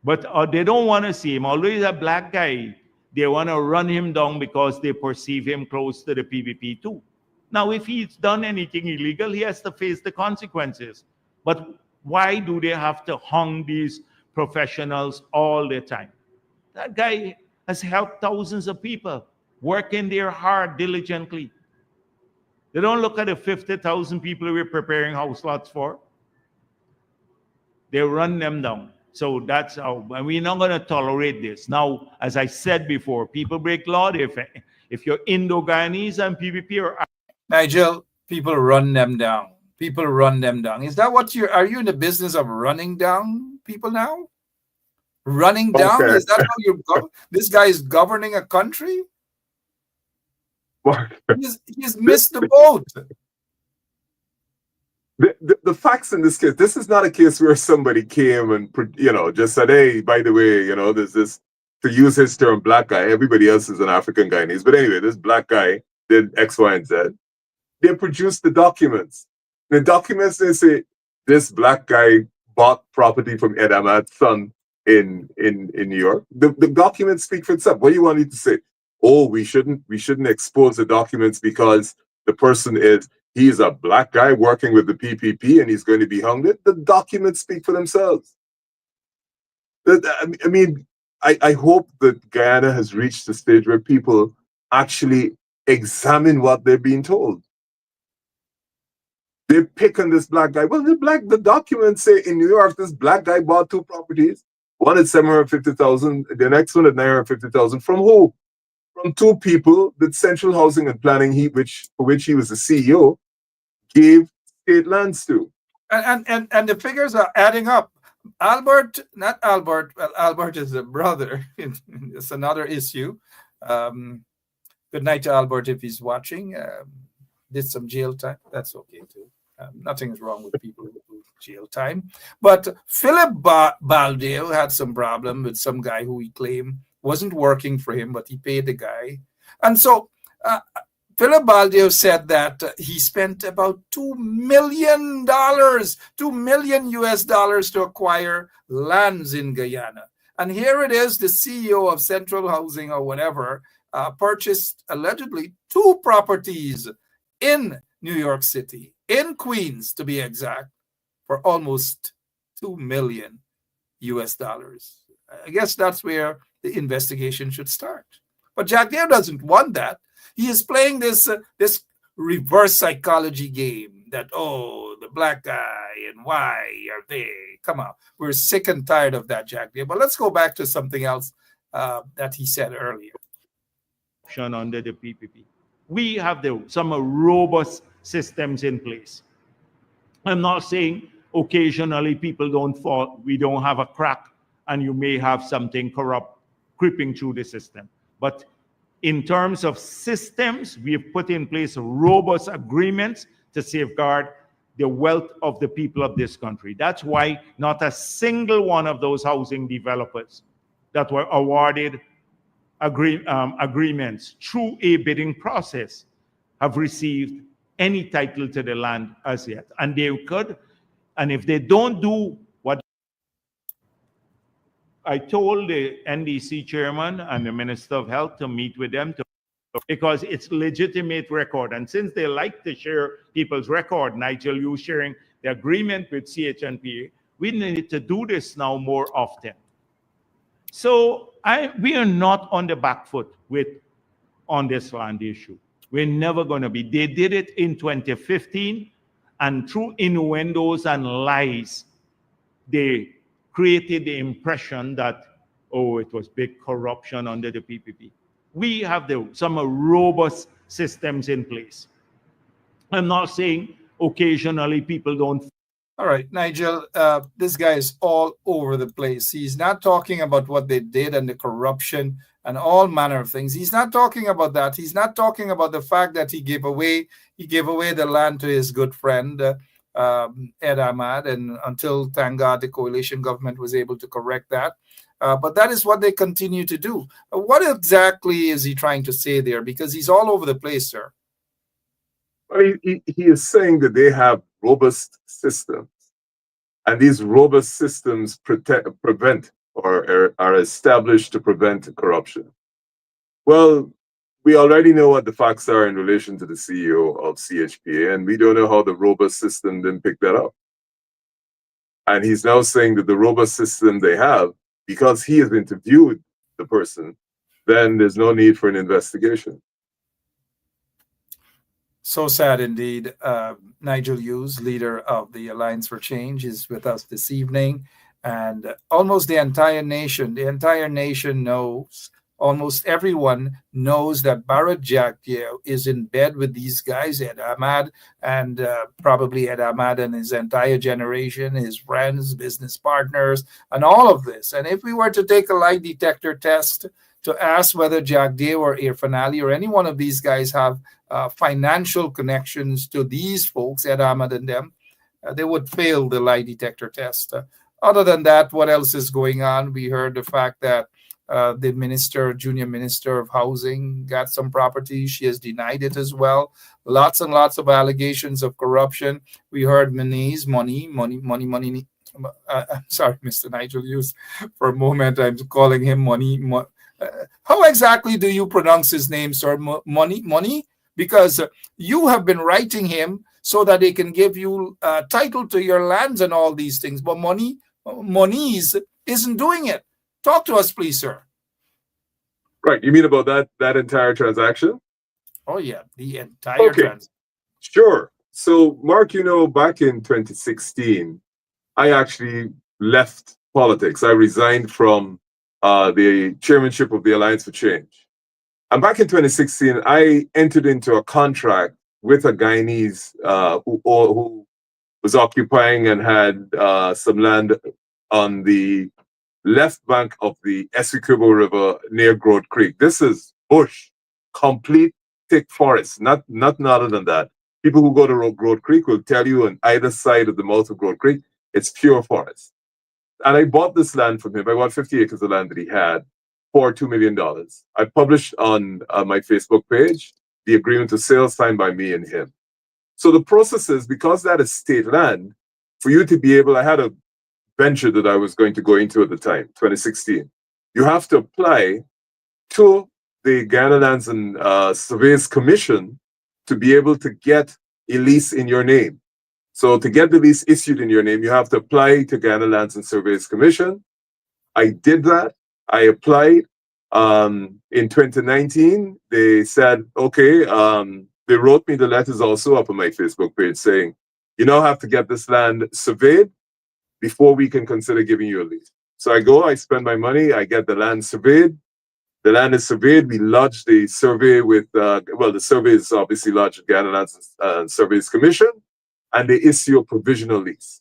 But they don't want to see him. Although he's a black guy, they want to run him down because they perceive him close to the PVP too. Now, if he's done anything illegal, he has to face the consequences. But why do they have to hung these professionals all the time? That guy has helped thousands of people, working there hard, diligently. They don't look at the 50,000 people we're preparing house lots for. They run them down. So that's how, and we're not going to tolerate this. Now, as I said before, people break law. If you're Indo-Guyanese and PVP or... Nigel, people run them down. People run them down. Is that what are you in the business of running down people now? Running down? Okay. Is that how this guy is governing a country? He's missed the boat. The facts in this case, this is not a case where somebody came and, just said, hey, by the way, there's this, to use his term, black guy. Everybody else is an African Guyanese. But anyway, this black guy did X, Y, and Z. They produced the documents. The documents, they say, this black guy bought property from Ed Ahmad's son in New York. The documents speak for itself. What do you want me to say? Oh, we shouldn't expose the documents because the person he's a black guy working with the PPP and he's going to be hung. The documents speak for themselves. I mean, I hope that Guyana has reached the stage where people actually examine what they're being told. They pick on this black guy. Well, the documents say in New York, this black guy bought 2 properties. One at 750,000, the next one at 950,000. From who? From 2 people that Central Housing and Planning, for which he was the CEO, gave state lands to. And the figures are adding up. Albert is a brother. It's another issue. Good night to Albert if he's watching. Did some jail time. That's okay too. Nothing is wrong with people who do jail time. But Philip Baldeo had some problem with some guy who he claimed wasn't working for him, but he paid the guy. And so Philip Baldeo said that he spent about $2 million, $2 million US dollars to acquire lands in Guyana. And here it is, the CEO of Central Housing or whatever purchased allegedly 2 properties in New York City, in Queens to be exact, for almost $2 million US dollars. I guess that's where the investigation should start. But Jagdeo doesn't want that. He is playing this reverse psychology game that, oh, the black guy and why are they? Come on, we're sick and tired of that, Jagdeo. But let's go back to something else that he said earlier. Under the PPP, we have some robust systems in place. I'm not saying occasionally people don't fall, we don't have a crack, and you may have something corrupt creeping through the system. But in terms of systems, we have put in place robust agreements to safeguard the wealth of the people of this country. That's why not a single one of those housing developers that were awarded agreements through a bidding process have received any title to the land as yet. And they could, and if they don't do what I told the NDC chairman and the Minister of Health to meet with them because it's legitimate record. And since they like to share people's record, Nigel, you sharing the agreement with CHNPA, we need to do this now more often. So we are not on the back foot on this land issue. We're never going to be. They did it in 2015, and through innuendos and lies, they created the impression that, oh, it was big corruption under the PPP. We have some robust systems in place. I'm not saying occasionally people don't. All right, Nigel, this guy is all over the place. He's not talking about what they did and the corruption and all manner of things. He's not talking about that. He's not talking about the fact that he gave away the land to his good friend, Ed Ahmad, and until, thank God, the coalition government was able to correct that. But that is what they continue to do. What exactly is he trying to say there? Because he's all over the place, sir. Well, he is saying that they have robust systems, and these robust systems prevent or are established to prevent corruption. Well, we already know what the facts are in relation to the CEO of CHPA, and we don't know how the robust system didn't pick that up. And he's now saying that the robust system they have, because he has interviewed the person, then there's no need for an investigation. So sad indeed. Nigel Hughes, leader of the Alliance for Change, is with us this evening. And almost the entire nation knows, almost everyone knows that Barrett Jagdeo is in bed with these guys, Ed Ahmad, and probably Ed Ahmad and his entire generation, his friends, business partners, and all of this. And if we were to take a lie detector test to ask whether Jagdeo or Irfan Ali or any one of these guys have financial connections to these folks, Ed Ahmad and them, they would fail the lie detector test. Other than that, what else is going on? We heard the fact that the junior minister of housing got some property. She has denied it as well. Lots and lots of allegations of corruption. We heard Money. I'm sorry, Mr. Nigel Hughes. For a moment, I'm calling him Money. How exactly do you pronounce his name, sir? Money? Because you have been writing him so that they can give you title to your lands and all these things. But Moniz isn't doing it. Talk to us, please, sir. Right. You mean about that entire transaction? Oh, yeah. The entire transaction. Sure. So, Mark, back in 2016, I actually left politics. I resigned from the chairmanship of the Alliance for Change. And back in 2016, I entered into a contract with a Guyanese who was occupying and had some land on the left bank of the Essequibo River near Grove Creek. This is bush, complete thick forest, nothing other than that. People who go to Road Creek will tell you on either side of the mouth of Road Creek, it's pure forest. And I bought this land from him. I bought 50 acres of land that he had for $2 million. I published on my Facebook page the agreement of sale signed by me and him. So the process is, because that is state land, for you to be able, I had a venture that I was going to go into at the time, 2016. You have to apply to the Guyana Lands and Surveys Commission to be able to get a lease in your name. So to get the lease issued in your name, you have to apply to Guyana Lands and Surveys Commission. I did that. I applied. In 2019, they said, okay, they wrote me the letters also up on my Facebook page saying, you now have to get this land surveyed before we can consider giving you a lease. So I go, I spend my money, I get the land surveyed. The land is surveyed. We lodge the survey with, well, the survey is obviously lodged with Guyana Lands and Surveys Commission, and they issue a provisional lease.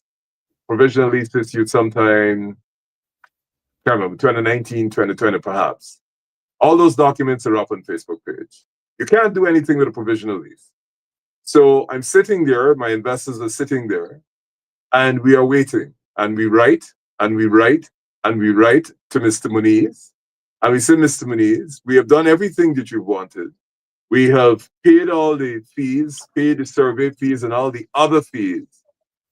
Provisional lease issued sometime, can't remember, 2019, 2020 perhaps. All those documents are up on Facebook page. You can't do anything with a provisional lease. So I'm sitting there, my investors are sitting there, and we are waiting. And we write, and we write, and we write to Mr. Muniz. And we say, Mr. Muniz, we have done everything that you wanted. We have paid all the fees, paid the survey fees and all the other fees.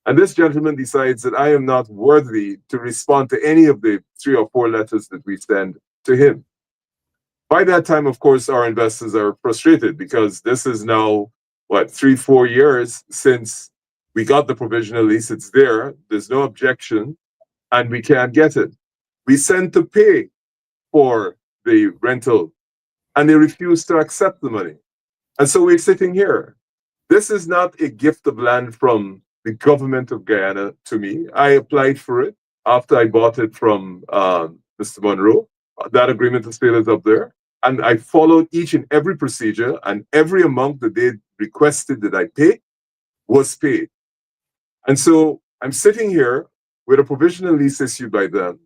And this gentleman decides that I am not worthy to respond to any of the 3 or 4 letters that we send to him. By that time, of course, our investors are frustrated because this is now, what, 3, 4 years since we got the provisional lease. It's there. There's no objection, and we can't get it. We send to pay for the rental, and they refuse to accept the money. And so we're sitting here. This is not a gift of land from the government of Guyana to me. I applied for it after I bought it from Mr. Monroe. That agreement of sale is up there. And I followed each and every procedure, and every amount that they requested that I pay was paid. And so I'm sitting here with a provisional lease issued by them.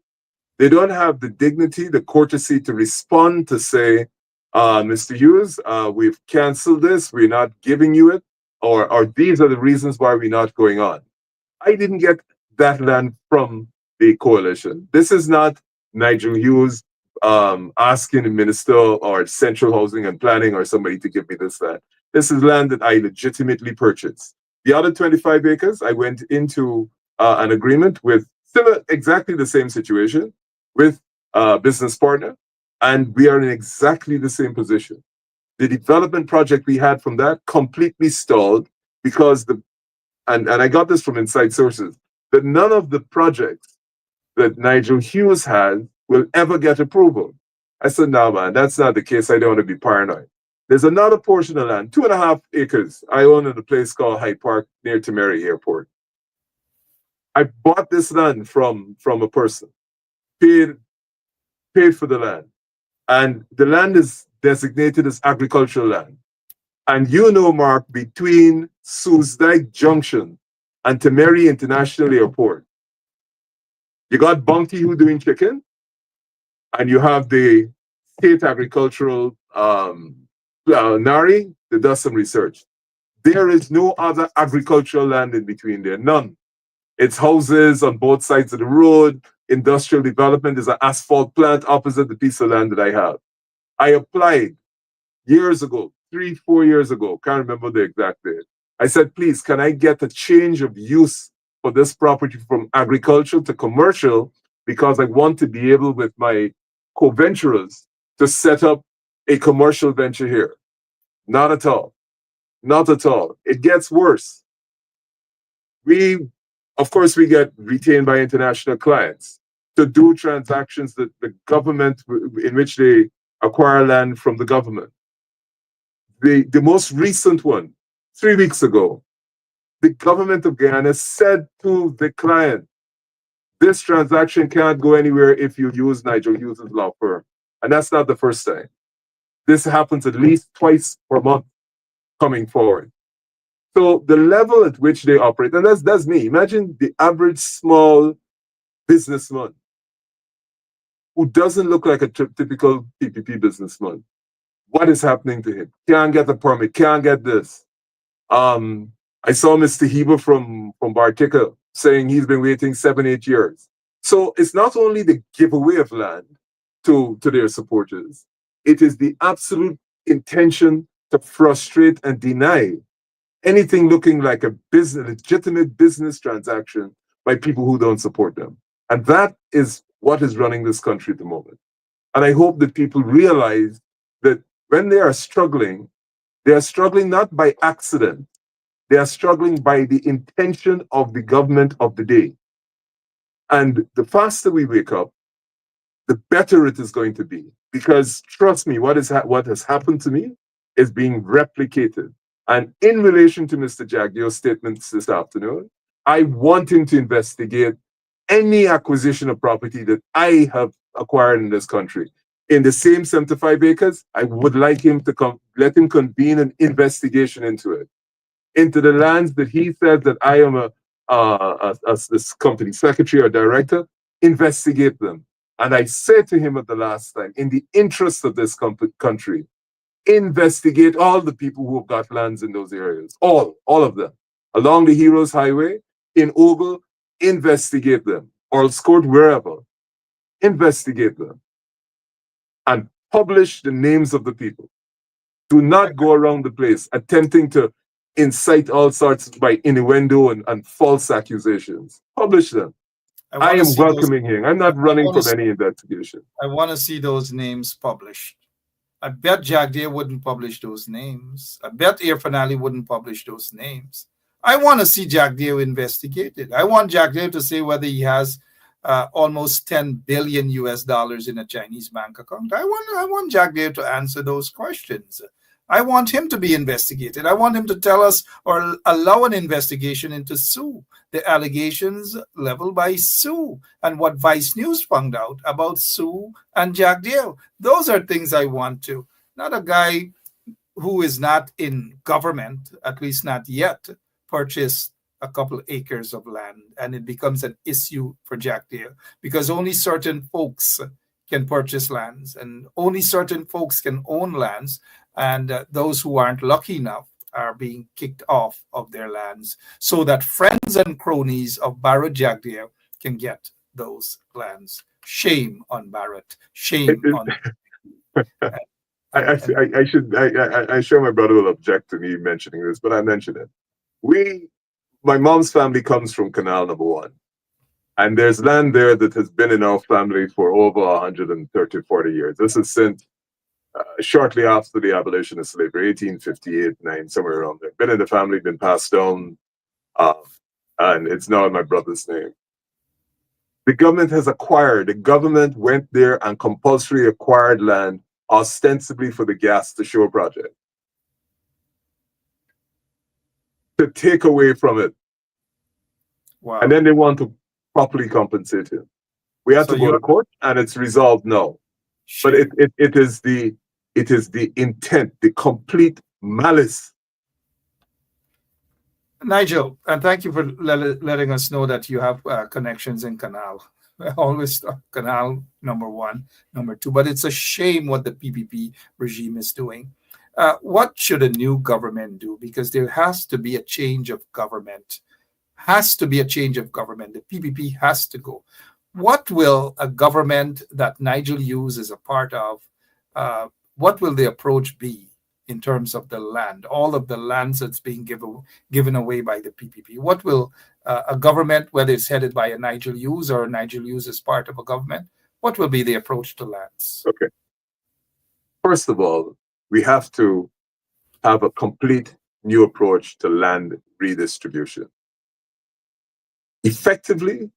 They don't have the dignity, the courtesy to respond to say, Mr. Hughes, we've canceled this, we're not giving you it, or these are the reasons why we're not going on. I didn't get that land from the coalition. This is not Nigel Hughes asking the minister or Central Housing and Planning or somebody to give me this land. This is land that I legitimately purchased. The other 25 acres, I went into an agreement with still exactly the same situation with a business partner, and we are in exactly the same position. The development project we had from that completely stalled because and I got this from inside sources, that none of the projects that Nigel Hughes had will ever get approval. I said, no, man, that's not the case. I don't want to be paranoid. There's another portion of land, 2.5 acres, I own in a place called Hyde Park near Temeri Airport. I bought this land from a person, paid for the land. And the land is designated as agricultural land. And you know, Mark, between Soosdijk Junction and Temeri International Airport, you got Bunky who doing chicken, and you have the state agricultural NARI that does some research. There is no other agricultural land in between there, none. It's houses on both sides of the road, industrial development. There's an asphalt plant opposite the piece of land that I have. I applied years ago, 3, 4 years ago, can't remember the exact date. I said, please, can I get a change of use for this property from agricultural to commercial, because I want to be able with my co-venturers to set up a commercial venture here. Not at all. Not at all. It gets worse. Of course, we get retained by international clients to do transactions that the government, in which they acquire land from the government. The most recent one, 3 weeks ago, the government of Guyana said to the client, this transaction can't go anywhere if you use Nigel Hughes' law firm. And that's not the first time. This happens at least twice per month coming forward. So the level at which they operate, and that's me. Imagine the average small businessman who doesn't look like a typical PPP businessman. What is happening to him? Can't get the permit, can't get this. I saw Mr. Heber from Bartica saying he's been waiting 7-8 years. So it's not only the giveaway of land to their supporters, it is the absolute intention to frustrate and deny anything looking like a legitimate business transaction by people who don't support them. And that is what is running this country at the moment. And I hope that people realize that when they are struggling not by accident. They are struggling by the intention of the government of the day. And the faster we wake up, the better it is going to be. Because trust me, what has happened to me is being replicated. And in relation to Mr. Jagdeo's statements this afternoon, I want him to investigate any acquisition of property that I have acquired in this country. In the same 75 acres, I would like him to let him convene an investigation into it. Into the lands that he said that I am this company secretary or director, investigate them. And I said to him at the last time, in the interest of this country, investigate all the people who have got lands in those areas, all of them, along the Heroes Highway, in Ogle, investigate them, or Court, wherever, investigate them, and publish the names of the people. Do not go around the place attempting to incite all sorts by innuendo and false accusations. Publish them. I am welcoming him. I'm not running from any investigation. I want to see those names published. I bet Jagdeo wouldn't publish those names. I bet Air Finale wouldn't publish those names. I want to see Jagdeo investigated. I want Jagdeo to say whether he has almost 10 billion US dollars in a Chinese bank account. I want Jagdeo to answer those questions. I want him to be investigated. I want him to tell us or allow an investigation into Sue, the allegations leveled by Sue, and what Vice News found out about Sue and Jagdeo. Those are things I want to. Not a guy who is not in government, at least not yet, purchase a couple acres of land, and it becomes an issue for Jagdeo because only certain folks can purchase lands and only certain folks can own lands. And those who aren't lucky enough are being kicked off of their lands so that friends and cronies of Barrett Jagdeo can get those lands. Shame on Barrett. Shame on. I'm sure my brother will object to me mentioning this, but I mention it. My mom's family comes from Canal Number 1. And there's land there that has been in our family for over 130, 40 years. This is since shortly after the abolition of slavery, 1858, 9, somewhere around there. Been in the family, been passed down, and it's now in my brother's name. The government went there and compulsory acquired land ostensibly for the gas to shore project. To take away from it. Wow. And then they want to properly compensate him. We have to go to court, and it's resolved now. But it is the intent, the complete malice. Nigel, and thank you for letting us know that you have connections in Canal. Always Canal number 1, number 2. But it's a shame what the PPP regime is doing. What should a new government do? Because there has to be a change of government. Has to be a change of government. The PPP has to go. What will a government that Nigel Hughes is a part of, what will the approach be in terms of the land, all of the lands that's being given away by the PPP? What will a government, whether it's headed by a Nigel Hughes or Nigel Hughes is part of a government, what will be the approach to lands? Okay. First of all, we have to have a complete new approach to land redistribution. Effectively,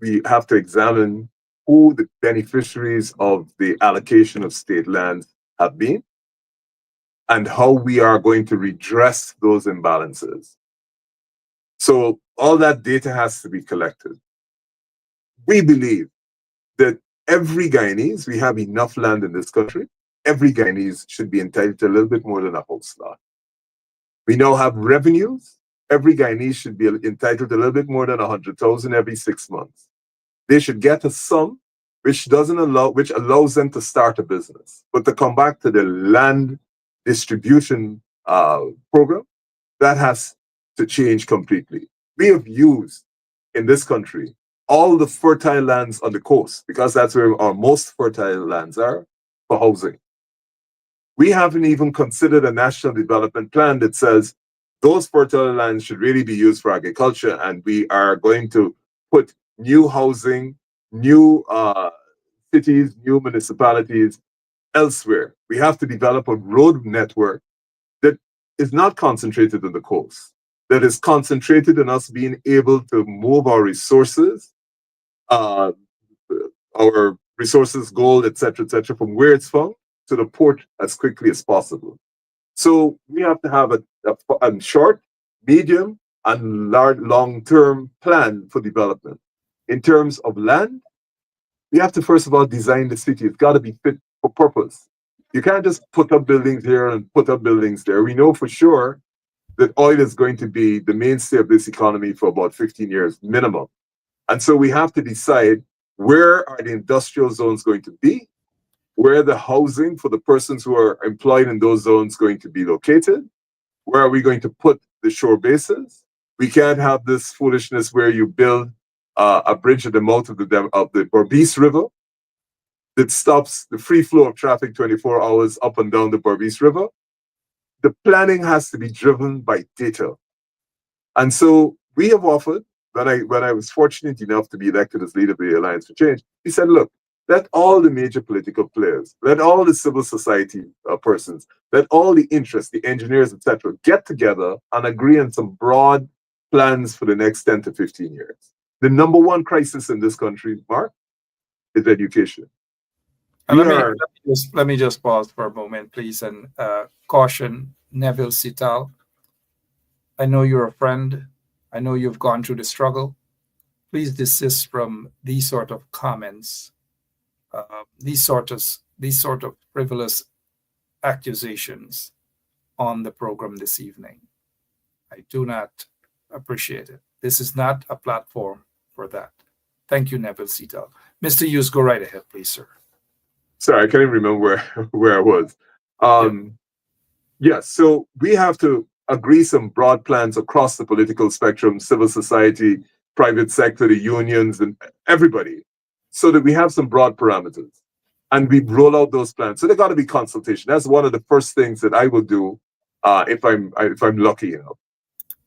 we have to examine who the beneficiaries of the allocation of state lands have been and how we are going to redress those imbalances. So all that data has to be collected. We believe that every Guyanese, we have enough land in this country, every Guyanese should be entitled to a little bit more than a house lot. We now have revenues. Every Guyanese should be entitled to a little bit more than 100,000 every 6 months. They should get a sum which allows them to start a business. But to come back to the land distribution program, That has to change completely. We have used in this country all the fertile lands on the coast, because that's where our most fertile lands are, for housing. We haven't even considered a national development plan that says those fertile lands should really be used for agriculture, and we are going to put new housing, new cities, new municipalities elsewhere. We have to develop a road network that is not concentrated on the coast, that is concentrated in us being able to move our resources, gold, etc., from where it's found to the port as quickly as possible. So we have to have a short, medium, and long-term plan for development. In terms of land, we have to first of all design the city. It's got to be fit for purpose. You can't just put up buildings here and put up buildings there. We know for sure that oil is going to be the mainstay of this economy for about 15 years minimum. And so we have to decide, where are the industrial zones going to be? Where the housing for the persons who are employed in those zones going to be located? Where are we going to put the shore bases? We can't have this foolishness where you build a bridge at the mouth of the Berbice River that stops the free flow of traffic 24 hours up and down the Berbice River. The planning has to be driven by data. And so we have offered, when I was fortunate enough to be elected as leader of the Alliance for Change, we said, look, let all the major political players, let all the civil society persons, let all the interests, the engineers, etc., get together and agree on some broad plans for the next 10 to 15 years. The number one crisis in this country, Mark, is education. Let me just pause for a moment, please, and caution Neville Sital. I know you're a friend. I know you've gone through the struggle. Please desist from these sort of comments, these sort of frivolous accusations on the program this evening. I do not appreciate it. This is not a platform for that. Thank you, Neville Sital. Mr. Hughes, go right ahead, please, sir. Sorry, I can't even remember where I was. Yes, so we have to agree some broad plans across the political spectrum, civil society, private sector, the unions, and everybody, so that we have some broad parameters. And we roll out those plans. So there got to be consultation. That's one of the first things that I will do if I'm lucky enough.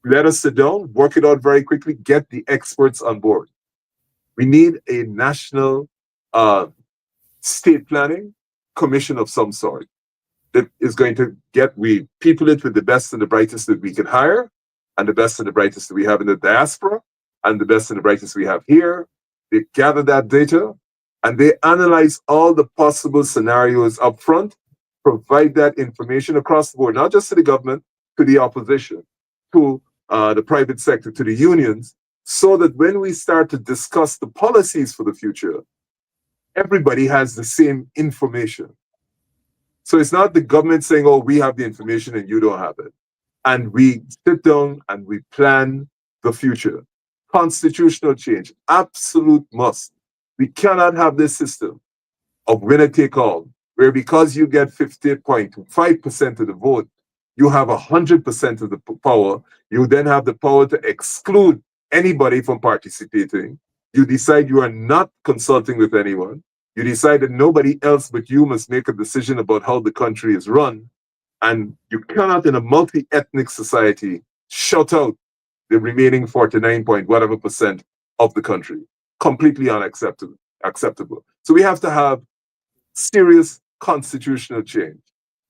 Let us sit down, work it out very quickly, get the experts on board. We need a national state planning commission of some sort that is going to people it with the best and the brightest that we can hire, and the best and the brightest that we have in the diaspora, and the best and the brightest we have here. They gather that data, and they analyze all the possible scenarios up front, provide that information across the board, not just to the government, to the opposition, to the private sector, to the unions, so that when we start to discuss the policies for the future, everybody has the same information. So it's not the government saying, oh, we have the information and you don't have it. And we sit down and we plan the future. Constitutional change, absolute must. We cannot have this system of winner take all, where because you get 50.5% of the vote, you have 100% of the power. You then have the power to exclude anybody from participating. You decide you are not consulting with anyone. You decide that nobody else but you must make a decision about how the country is run. And you cannot, in a multi-ethnic society, shut out the remaining 49% of the country. Completely unacceptable. So we have to have serious constitutional change.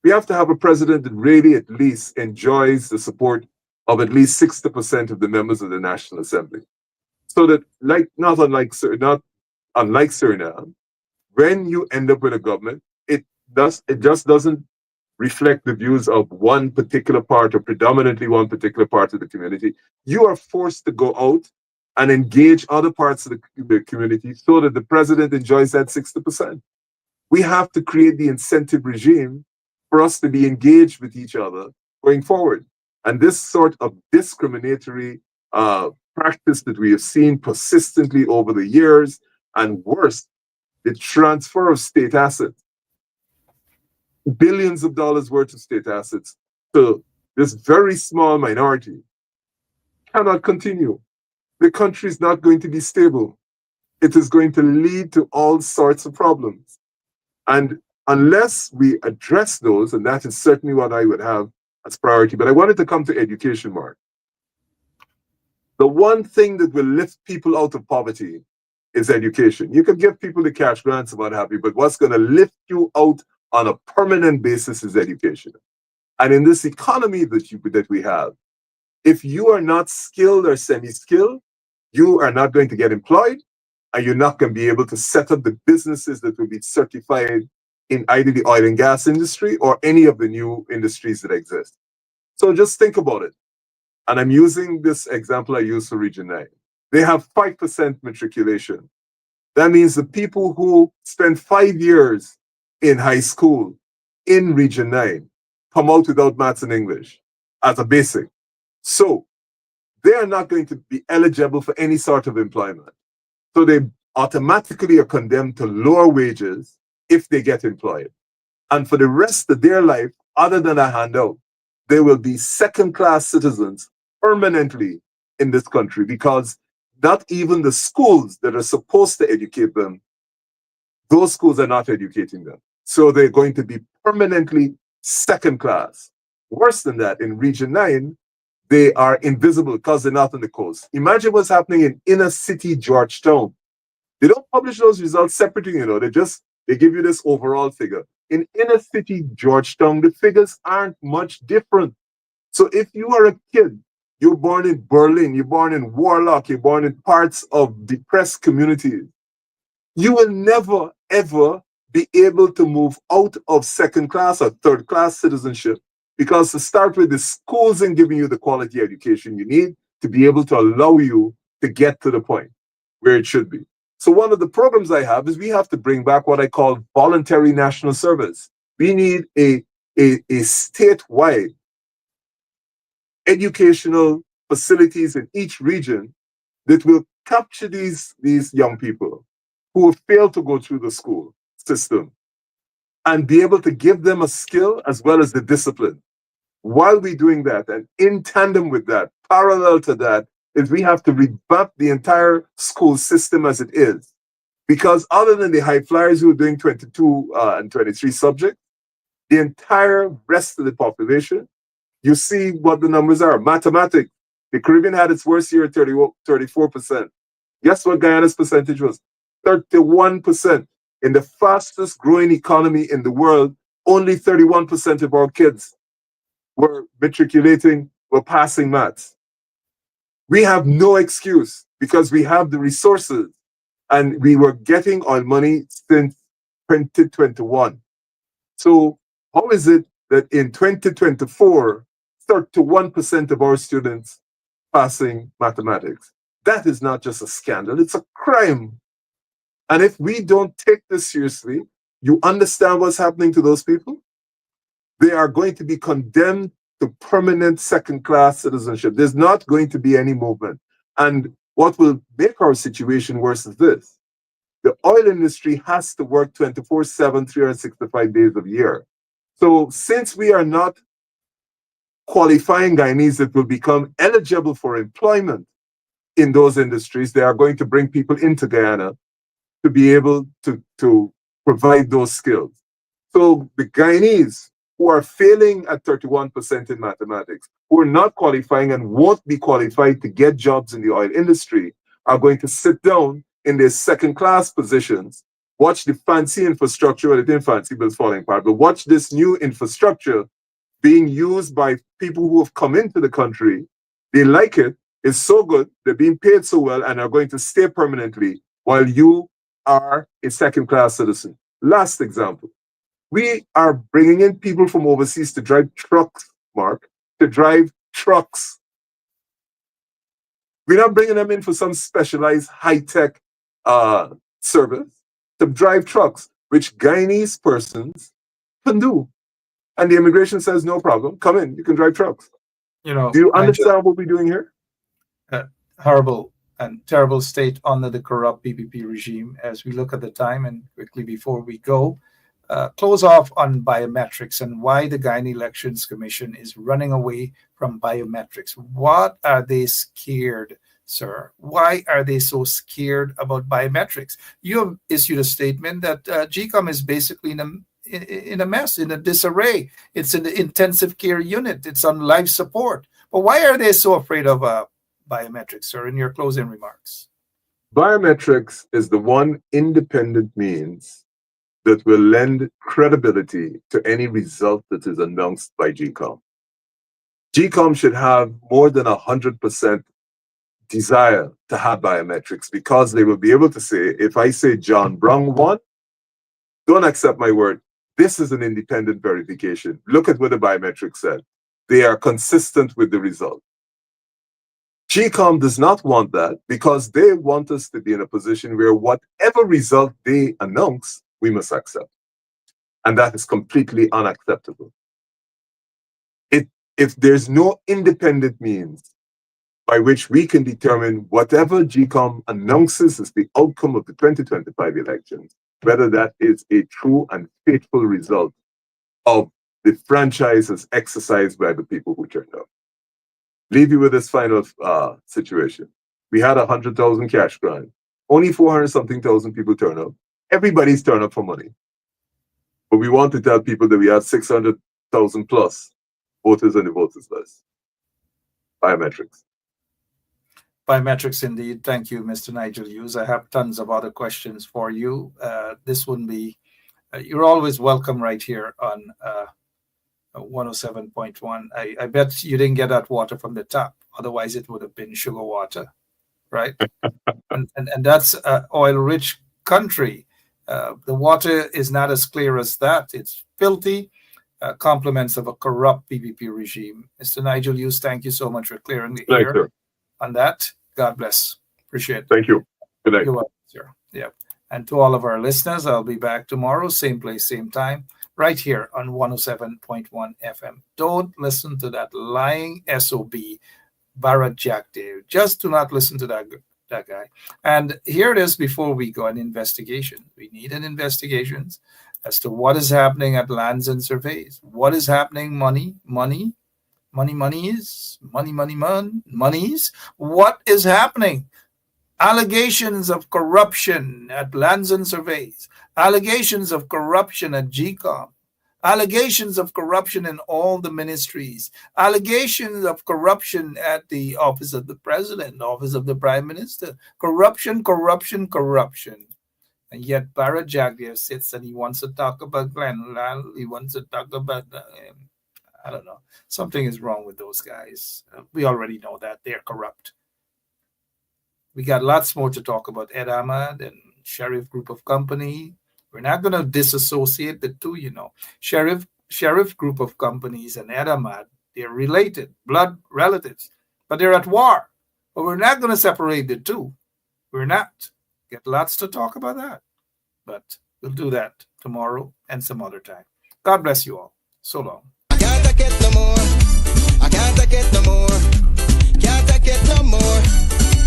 We have to have a president that really at least enjoys the support of at least 60% of the members of the National Assembly. So that, not unlike Suriname, when you end up with a government, it just doesn't reflect the views of one particular part or predominantly one particular part of the community. You are forced to go out and engage other parts of the community so that the president enjoys that 60%. We have to create the incentive regime for us to be engaged with each other going forward. And this sort of discriminatory practice that we have seen persistently over the years, and worse, the transfer of state assets, billions of dollars worth of state assets to this very small minority, cannot continue. The country is not going to be stable. It is going to lead to all sorts of problems. And unless we address those, and that is certainly what I would have as priority, but I wanted to come to education, Mark. The one thing that will lift people out of poverty is education. You can give people the cash grants and what have you, but what's going to lift you out on a permanent basis is education. And in this economy that we have, if you are not skilled or semi-skilled, you are not going to get employed, and you're not going to be able to set up the businesses that will be certified in either the oil and gas industry or any of the new industries that exist. So just think about it. And I'm using this example I used for Region 9. They have 5% matriculation. That means the people who spend 5 years in high school in Region 9 come out without maths and English as a basic. So they are not going to be eligible for any sort of employment. So they automatically are condemned to lower wages if they get employed. And for the rest of their life, other than a handout, they will be second-class citizens permanently in this country, because not even the schools that are supposed to educate them, those schools are not educating them. So they're going to be permanently second class. Worse than that, in Region 9, they are invisible because they're not on the coast. Imagine what's happening in inner city Georgetown. They don't publish those results separately, you know, they give you this overall figure. In inner city Georgetown, the figures aren't much different. So if you are a kid, you're born in Berlin, you're born in Warlock, you're born in parts of depressed communities, you will never, ever be able to move out of second class or third class citizenship, because to start with, the schools ain't giving you the quality education you need to be able to allow you to get to the point where it should be. So one of the programs I have is we have to bring back what I call voluntary national service. We need a statewide educational facilities in each region that will capture these young people who have failed to go through the school system and be able to give them a skill as well as the discipline. While we're doing that, and in tandem with that, parallel to that, is we have to revamp the entire school system as it is. Because other than the high flyers who are doing 22 and 23 subjects, the entire rest of the population, you see what the numbers are. Mathematics, the Caribbean had its worst year at 34%. Guess what Guyana's percentage was? 31%. In the fastest growing economy in the world, only 31% of our kids were matriculating, were passing maths. We have no excuse because we have the resources, and we were getting our money since 2021. So how is it that in 2024, 31% of our students passing mathematics? That is not just a scandal, it's a crime. And if we don't take this seriously, you understand what's happening to those people? They are going to be condemned to permanent second-class citizenship. There's not going to be any movement. And what will make our situation worse is this. The oil industry has to work 24/7, 365 days of the year. So since we are not qualifying Guyanese that will become eligible for employment in those industries, they are going to bring people into Guyana to be able to provide those skills. So the Guyanese who are failing at 31% in mathematics, who are not qualifying and won't be qualified to get jobs in the oil industry, are going to sit down in their second-class positions, watch the fancy infrastructure, well, it ain't fancy, but it's falling apart, but watch this new infrastructure being used by people who have come into the country. They like it, it's so good, they're being paid so well, and are going to stay permanently while you are a second-class citizen. Last example. We are bringing in people from overseas to drive trucks, Mark, to drive trucks. We're not bringing them in for some specialized high-tech service, to drive trucks, which Guyanese persons can do. And the immigration says, no problem, come in, you can drive trucks. You know, do you understand what we're doing here? Horrible and terrible state under the corrupt PPP regime. As we look at the time, and quickly before we go, close off on biometrics and why the Guyana Elections Commission is running away from biometrics. What are they scared, sir? Why are they so scared about biometrics? You have issued a statement that GCOM is basically in a mess, in a disarray. It's in the intensive care unit. It's on life support. But why are they so afraid of biometrics, sir, in your closing remarks? Biometrics is the one independent means that will lend credibility to any result that is announced by GCOM. GCOM should have more than 100% desire to have biometrics, because they will be able to say, if I say John Brown won, don't accept my word. This is an independent verification. Look at what the biometrics said. They are consistent with the result. GCOM does not want that, because they want us to be in a position where whatever result they announce, we must accept. And that is completely unacceptable. If there's no independent means by which we can determine whatever GCOM announces as the outcome of the 2025 elections, whether that is a true and faithful result of the franchises exercised by the people who turned out. Leave you with this final situation. We had 100,000 cash grant. Only 400-something thousand people turn up. Everybody's turned up for money. But we want to tell people that we have 600,000 plus voters on the voters list. Biometrics. Biometrics, indeed. Thank you, Mr. Nigel Hughes. I have tons of other questions for you. This wouldn't be, you're always welcome right here on 107.1. I bet you didn't get that water from the tap. Otherwise, it would have been sugar water, right? and that's oil-rich country. The water is not as clear as that. It's filthy, compliments of a corrupt PPP regime. Mr. Nigel Hughes, thank you so much for clearing the air on that. God bless. Appreciate it. Thank you. Good night. You're welcome, sir. Yeah. And to all of our listeners, I'll be back tomorrow, same place, same time, right here on 107.1 FM. Don't listen to that lying SOB, Jagdeo. Just do not listen to that guy. And here it is before we go, an investigation. We need an investigation as to what is happening at lands and surveys. What is happening? Monies. What is happening? Allegations of corruption at lands and surveys. Allegations of corruption at GCOM. Allegations of corruption in all the ministries. Allegations of corruption at the office of the president, office of the prime minister. Corruption. And yet Jagdeo sits and he wants to talk about Glenn. He wants to talk about, I don't know. Something is wrong with those guys. We already know that. They're corrupt. We got lots more to talk about. Ed Ahmad and Sheriff Group of Company. We're not going to disassociate the two, you know. Sheriff Group of Companies and Ed Ahmad, they're related, blood relatives, but they're at war. But we're not going to separate the two. We're not. Get lots to talk about that. But we'll do that tomorrow and some other time. God bless you all. So long. I can't take it no more. I can't take it no more. Can't take it no more.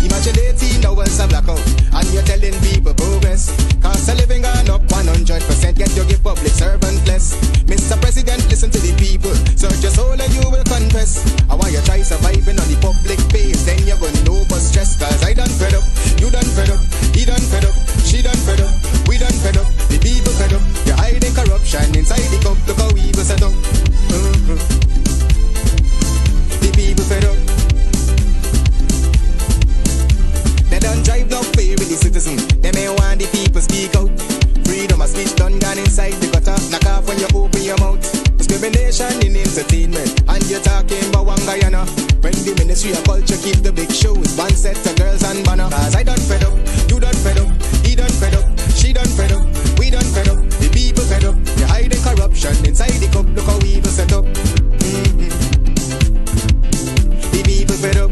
Imagine 18 hours of blackout and you're telling people progress. Cost of living gone up 100%, yet you give public servant less. Mr. President, listen to the people. Search your soul and you will confess. I want you try surviving on the public base, then you're gonna know but stress. Cause I done fed up, you done fed up, he done fed up, she done fed up, we done fed up, the people fed up. You're hiding corruption inside the cup, look how evil set up. The people fed up. They don't drive no fear with the citizen. They may want the people speak out. Freedom of speech done gone inside the gutter. Knock off when you open your mouth. Discrimination in entertainment. And you're talking about one Guyana. When the Ministry of Culture keep the big shows. One set of girls and banner. Cause I done fed up, you done fed up, he done fed up, she done fed up, we done fed up, the people fed up. You're hiding corruption inside the cup. Look how evil set up. The people fed up.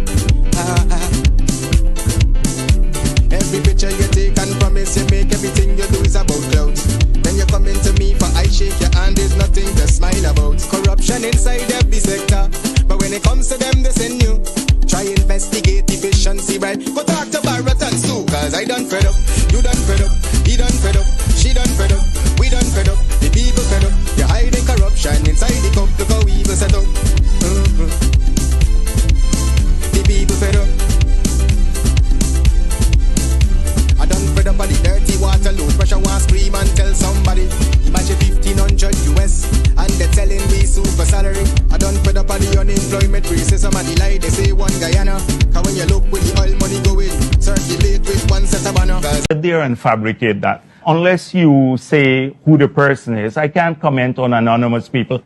Every picture you take and promise you make, everything you do is about clouds. Then you come into me for I shake your hand, there's nothing to smile about. Corruption inside every sector, but when it comes to them they send you. Try investigate efficiency, right? Go talk to Barrett and Sue, cause I done fed up, you done fed up, he done fed up, here and fabricate that. Unless you say who the person is, I can't comment on anonymous people.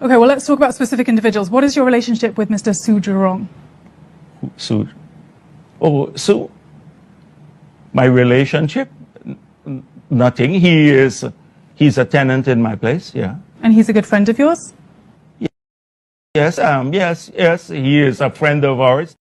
Okay, well, let's talk about specific individuals. What is your relationship with Mr. Su Jurong? Su? Oh, Su? My relationship? Nothing. He's a tenant in my place, yeah. And he's a good friend of yours? Yes, yes, he is a friend of ours.